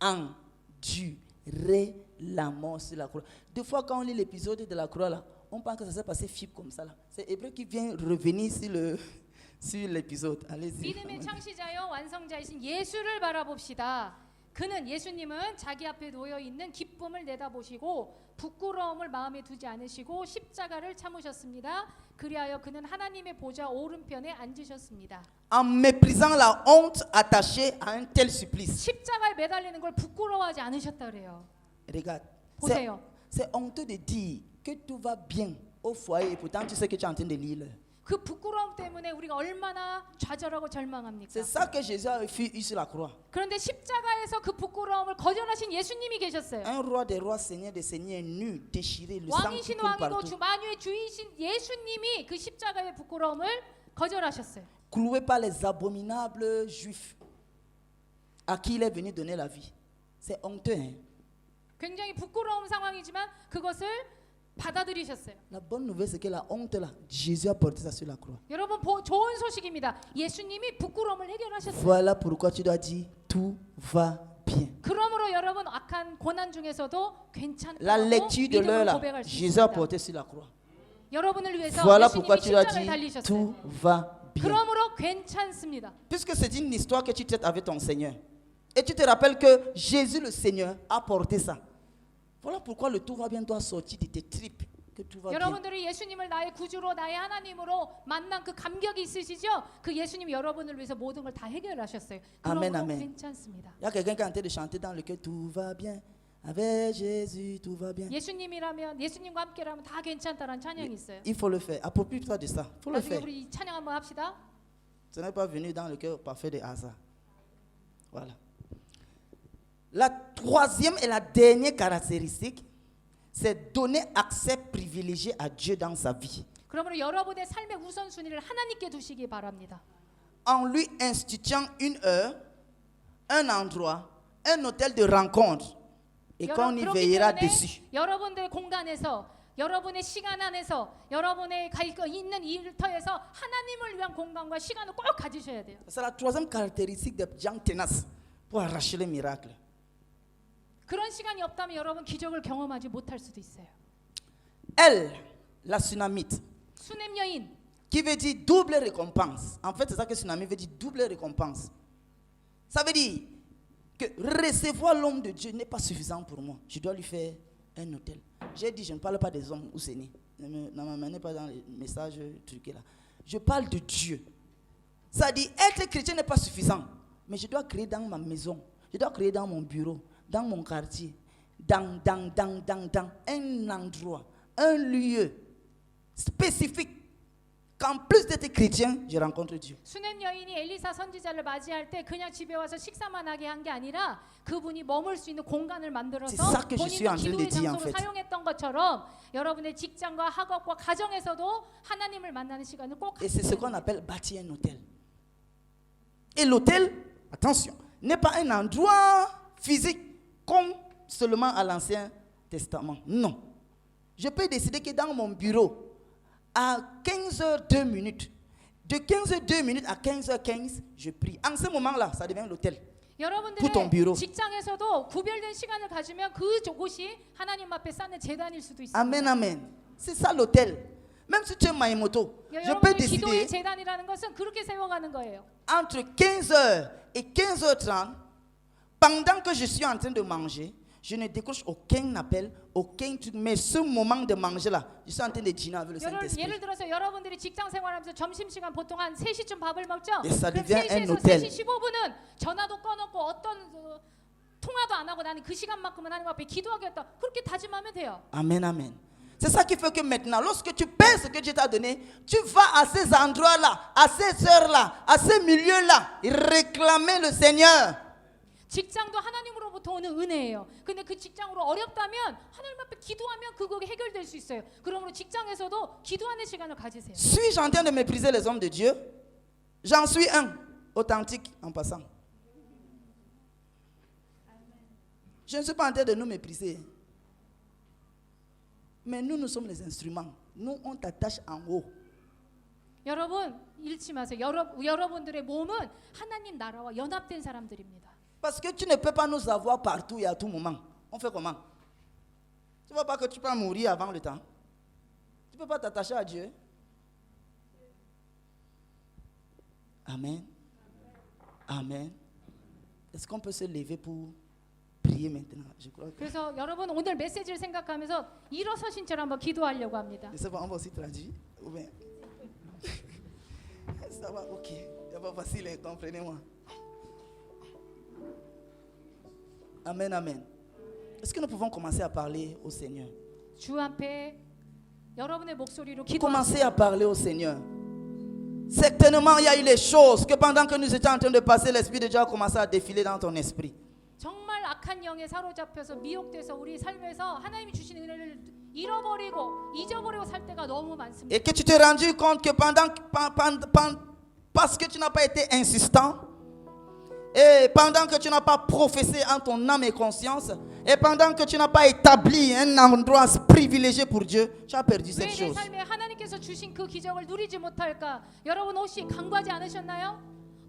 enduré la mort sur la croix. Des fois, quand on lit l'épisode de la croix, là, on pense que ça s'est passé fibre comme ça. Là. C'est Hébreu qui vient revenir sur l'épisode. Allez-y. 믿음의 창시자요 완성자이신 예수를 바라봅시다. 그는 예수님은 자기 앞에 놓여 있는 기쁨을 내다보시고 부끄러움을 마음에 두지 않으시고 십자가를 참으셨습니다. 그리하여 그는 하나님의 보좌 오른편에 앉으셨습니다. En méprisant la honte attachée à un tel supplice. 십자가에 매달리는 걸 부끄러워하지 않으셨다 그래요. Regarde, 보세요. c'est honteux de dire que tout va bien au foyer et pourtant tu sais que tu es en train de lire. 그 부끄러움 때문에 우리가 얼마나 좌절하고 절망합니까? C'est ça que Jésus a eu sur la croix. 그런데 십자가에서 그 부끄러움을 거절하신 예수님이 계셨어요. Un roi des rois, seigneur des seigneurs, nu, déchiré, le sang qui 왕이신 coule 왕이고 partout. 만유의 주이신 예수님이 그 십자가의 부끄러움을 거절하셨어요. Cloué par les abominables juifs à qui il est venu donner la vie. C'est honteux. Hein? 굉장히 부끄러운 상황이지만 그것을 받아들이셨어요. La bonne nouvelle, c'est que la honte là, Jésus a porté ça sur la croix. 여러분 좋은 소식입니다. 예수님이 부끄러움을 해결하셨어요. Voilà pourquoi tu dois dire tout va bien. 그러므로 그러므로 여러분 악한 고난 중에서도 La 괜찮다고 lecture de l'heure 믿음으로 là, 고백할 수 Jésus a 있습니다. porté sur la croix. 여러분을 위해서 Voilà pourquoi 예수님이 tu as 십자가를 dit 달리셨어요. tout va bien. 그러므로 괜찮습니다. Puisque c'est une histoire que tu traites avec ton Seigneur. Et tu te rappelles que Jésus le Seigneur a porté ça. Voilà pourquoi le tout va bien doit sortir de tes tripes. Que tout va bien. 여러분들이 예수님을 나의 구주로 나의 하나님으로 만난 그 감격이 있으시죠? 그 예수님이 여러분을 위해서 모든 걸 다 해결하셨어요. 아멘, 그러므로 아멘. 괜찮습니다. Il y a quelqu'un qui est en train de chanter dans le cœur, tout va bien. Avec Jésus, tout va bien. 예수님이라면 예수님과 함께라면 다 괜찮다라는 찬양이 있어요. Il faut le faire. Approprie-toi de ça. Il faut le 나중에 faire. 우리 이 찬양 한번 합시다. Ce n'est pas venu dans le cœur parfait de hasard. Voilà. La troisième et la dernière caractéristique, c'est donner accès privilégié à Dieu dans sa vie. 그러므로 여러분의 삶의 우선순위를 하나님께 두시기 바랍니다. En lui instituant une heure, un endroit, un hôtel de rencontre. Et qu'on y 그렇기 veillera 때문에 dessus. 여러분들의 공간에서 여러분의 시간 안에서 여러분의 있는 일터에서 하나님을 위한 공간과 시간을 꼭 가지셔야 돼요. C'est la troisième caractéristique des gens tenaces pour arracher les miracles. 그런 시간이 없다면 여러분 기적을 경험하지 못할 수도 있어요. Elle, la Sunamite, 수냄 여인, qui veut dire double récompense. En fait, c'est ça que Sunamite veut dire, double récompense. Ça veut dire que recevoir l'homme de Dieu n'est pas suffisant pour moi. Je dois lui faire un hôtel. J'ai dit, je ne parle pas des hommes où c'est né. Ne m'amenez pas dans les messages truqués là. Je parle de Dieu. Ça dit, être chrétien n'est pas suffisant. Mais je dois créer dans ma maison. Je dois créer dans mon bureau, dans mon quartier, dans un endroit, un lieu spécifique. Qu'en plus d'être chrétien, je rencontre Dieu. 수냄 여인이 엘리사 선지자를 맞이할 때 그냥 집에 와서 식사만 하게 한 게 아니라 그분이 머물 수 있는 공간을 만들어서 C'est ça que je suis 본인의 en train de 기도의 dire, en 장소로 fait. 사용했던 것처럼 여러분의 직장과 학업과 가정에서도 하나님을 만나는 시간을 꼭 Et c'est ce 가지셔야 qu'on 돼요. appelle bâtir un hôtel. Et l'hôtel, attention, n'est pas un endroit physique comme seulement à l'Ancien Testament. Non. Je peux décider que dans mon bureau, à 15h02, de 15h02 à 15h15, je prie. En ce moment-là, ça devient l'hôtel. Pour ton bureau. 여러분들의 직장에서도 구별된 시간을 가지면 그곳이 하나님 앞에 쌓는 제단일 수도 있습니다. Amen, amen. C'est ça l'hôtel. Même si tu es Maïmoto, je peux 여러분의 기도의 décider 제단이라는 것은 그렇게 세워가는 거예요. entre 15h et 15h30, pendant que je suis en train de manger, je ne décroche aucun appel, aucun truc. Mais ce moment de manger là, je suis en train de dîner avec le Saint-Esprit. 예를 들어서 여러분들이 직장 생활하면서 점심시간 보통 한 3시쯤 밥을 먹죠? Et ça 그럼 devient un 3시에서 hôtel. 3시 15분은 전화도 꺼놓고 어떤 통화도 안 하고 나는 그 시간만큼은 하나님 앞에 기도하겠다. 그렇게 다짐하면 돼요. Amen, amen. C'est ça qui fait que maintenant, lorsque tu paies ce que Dieu t'a donné, tu vas à ces endroits-là, à ces heures-là, à ces milieux-là, réclamer le Seigneur. 직장도 하나님으로부터 오는 은혜예요. 근데 그 직장으로 어렵다면 하나님 앞에 기도하면 그거 해결될 수 있어요. 그러므로 직장에서도 기도하는 시간을 가지세요. Suis-je en train de mépriser les hommes de Dieu? J'en suis un, authentique en passant. Je ne suis pas en train de nous mépriser. Mais nous sommes les instruments. Nous, on t'attache en haut. 여러분 잃지 마세요. 여러분들의 몸은 하나님 나라와 연합된 사람들입니다. Parce que tu ne peux pas nous avoir partout et à tout moment. On fait comment? Tu ne vois pas que tu peux mourir avant le temps? Tu ne peux pas t'attacher à Dieu? Amen. Amen. Est-ce qu'on peut se lever pour prier maintenant? Je crois que... 그래서 여러분 오늘 메시지를 생각하면서 일어서신 채로 한번 기도하려고 합니다. Je ne sais pas, on va aussi traduire. Ou bien... Ça va, ok. C'est pas facile, comprenez-moi. Amen, amen. Est-ce que nous pouvons commencer à parler au Seigneur? 주 앞에 여러분의 목소리로 Commencez 기도하세요. à parler au Seigneur. Certainement, il y a eu les choses que pendant que nous étions en train de passer, l'Esprit de Dieu a commencé à défiler dans ton esprit. 정말 악한 영에 사로잡혀서 미혹돼서 우리 삶에서 하나님이 주신 은혜를 잃어버리고 잊어버리고 살 때가 너무 많습니다. Et que tu t'es rendu compte que parce que tu n'as pas été insistant, et pendant que tu n'as pas professé en ton âme et conscience, et pendant que tu n'as pas établi un endroit privilégié pour Dieu, tu as perdu cette 왜 내 chose. 삶에 하나님께서 주신 그 기적을 누리지 못할까? 여러분 혹시 간구하지 않으셨나요?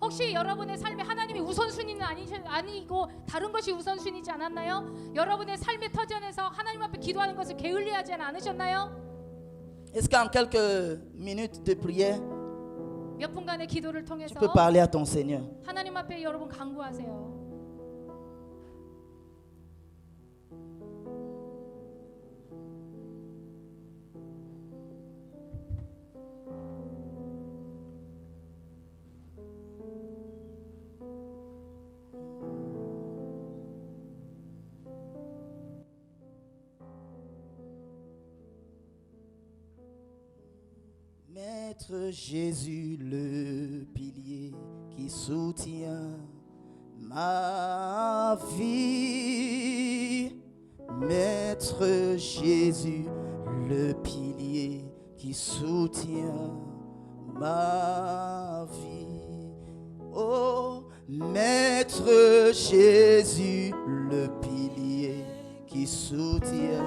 혹시 여러분의 삶에 하나님이 우선순위는 아니고 다른 것이 우선순위지 않았나요? 여러분의 삶의 터전에서 하나님 앞에 기도하는 것을 게을리하지 않으셨나요? Est-ce qu'en quelques minutes de prière, 몇 분간의 기도를 통해서 tu peux parler à ton Seigneur? 하나님 앞에 여러분 간구하세요. Maître Jésus, le pilier qui soutient ma vie. Maître Jésus, le pilier qui soutient ma vie. Oh, Maître Jésus, le pilier qui soutient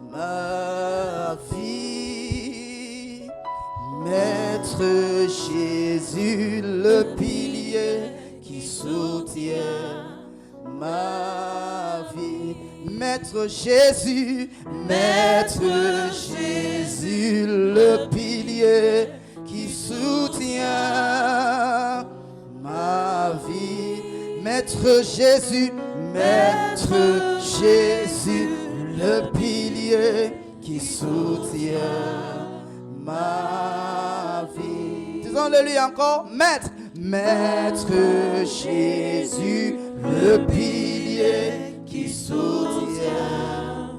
ma vie. Maître Jésus, le pilier qui soutient ma vie. Maître Jésus, Maître Jésus, le pilier qui soutient ma vie. Maître Jésus, Maître Jésus, le pilier qui soutient ma vie. Disons-le lui encore. Maître, Maître Jésus, le pilier qui soutient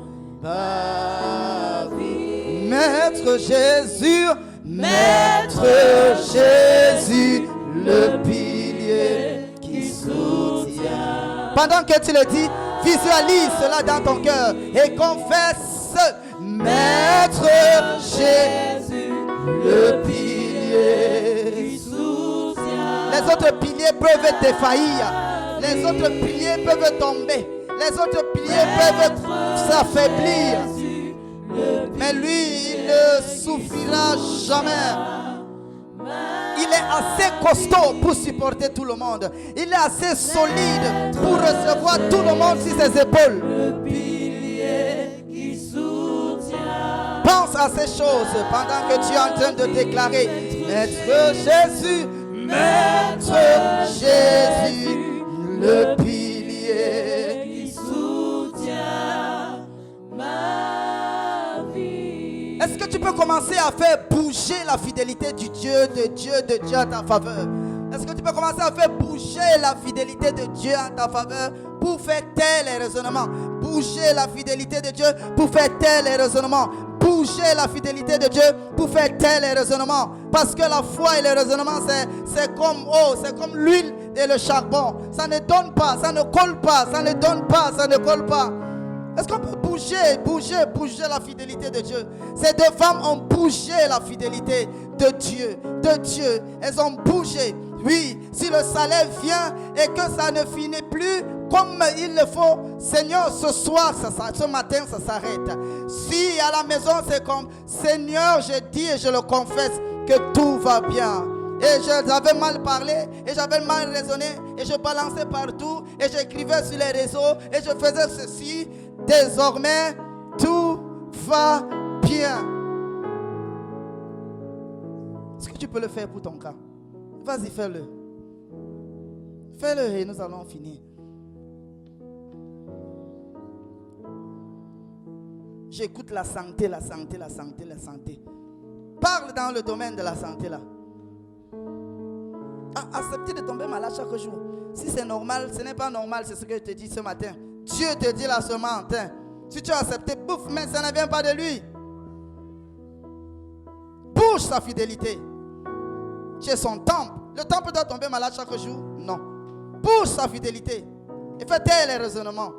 ma vie. Maître Jésus, Maître Jésus, le pilier qui soutient. Pendant que tu le dis, visualise cela dans ton cœur et confesse. Maître Jésus, le pilier qui soutient. Les autres piliers peuvent défaillir. Les autres piliers peuvent tomber. Les autres piliers peuvent s'affaiblir. Mais lui, il ne souffrira jamais. Il est assez costaud pour supporter tout le monde. Il est assez solide pour recevoir tout le monde sur ses épaules. Pense à ces choses pendant que tu es en train de déclarer: Maître Jésus, Maître Jésus, le pilier qui soutient ma vie. Est-ce que tu peux commencer à faire bouger la fidélité du Dieu de Dieu à ta faveur? Est-ce que tu peux commencer à faire bouger la fidélité de Dieu en ta faveur pour faire taire les raisonnements? Bouger la fidélité de Dieu pour faire taire les raisonnements. Bouger la fidélité de Dieu pour faire taire les raisonnements. Parce que la foi et les raisonnements, c'est comme eau, c'est comme l'huile et le charbon. Ça ne donne pas, ça ne colle pas, ça ne donne pas, ça ne colle pas. Est-ce qu'on peut bouger la fidélité de Dieu? Ces deux femmes ont bougé la fidélité de Dieu. Elles ont bougé. Oui, si le salaire vient et que ça ne finit plus comme il le faut, Seigneur, ce soir, ce matin, ça s'arrête. Si à la maison, c'est comme: Seigneur, je dis et je le confesse que tout va bien. Et j'avais mal parlé, et j'avais mal raisonné, et je balançais partout, et j'écrivais sur les réseaux, et je faisais ceci. Désormais, tout va bien. Est-ce que tu peux le faire pour ton cas? Vas-y, fais-le. Fais-le et nous allons finir. J'écoute la santé. Parle dans le domaine de la santé là. Acceptez de tomber malade chaque jour. Si c'est normal, ce n'est pas normal, c'est ce que je te dis ce matin. Dieu te dit là ce matin. Si tu as accepté, bouffe, mais ça ne vient pas de lui. Bouge sa fidélité. Tu es son temple. Le temple doit tomber malade chaque jour? Non. Bouge sa fidélité. Et fais taire les raisonnements.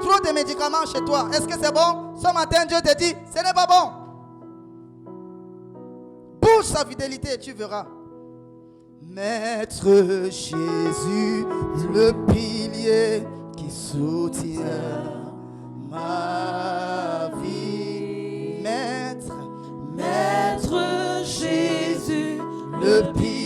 Trop de médicaments chez toi. Est-ce que c'est bon? Ce matin, Dieu te dit, ce n'est pas bon. Bouge sa fidélité et tu verras. Maître Jésus, le pilier qui soutient ma vie. Maître Jésus, le pire.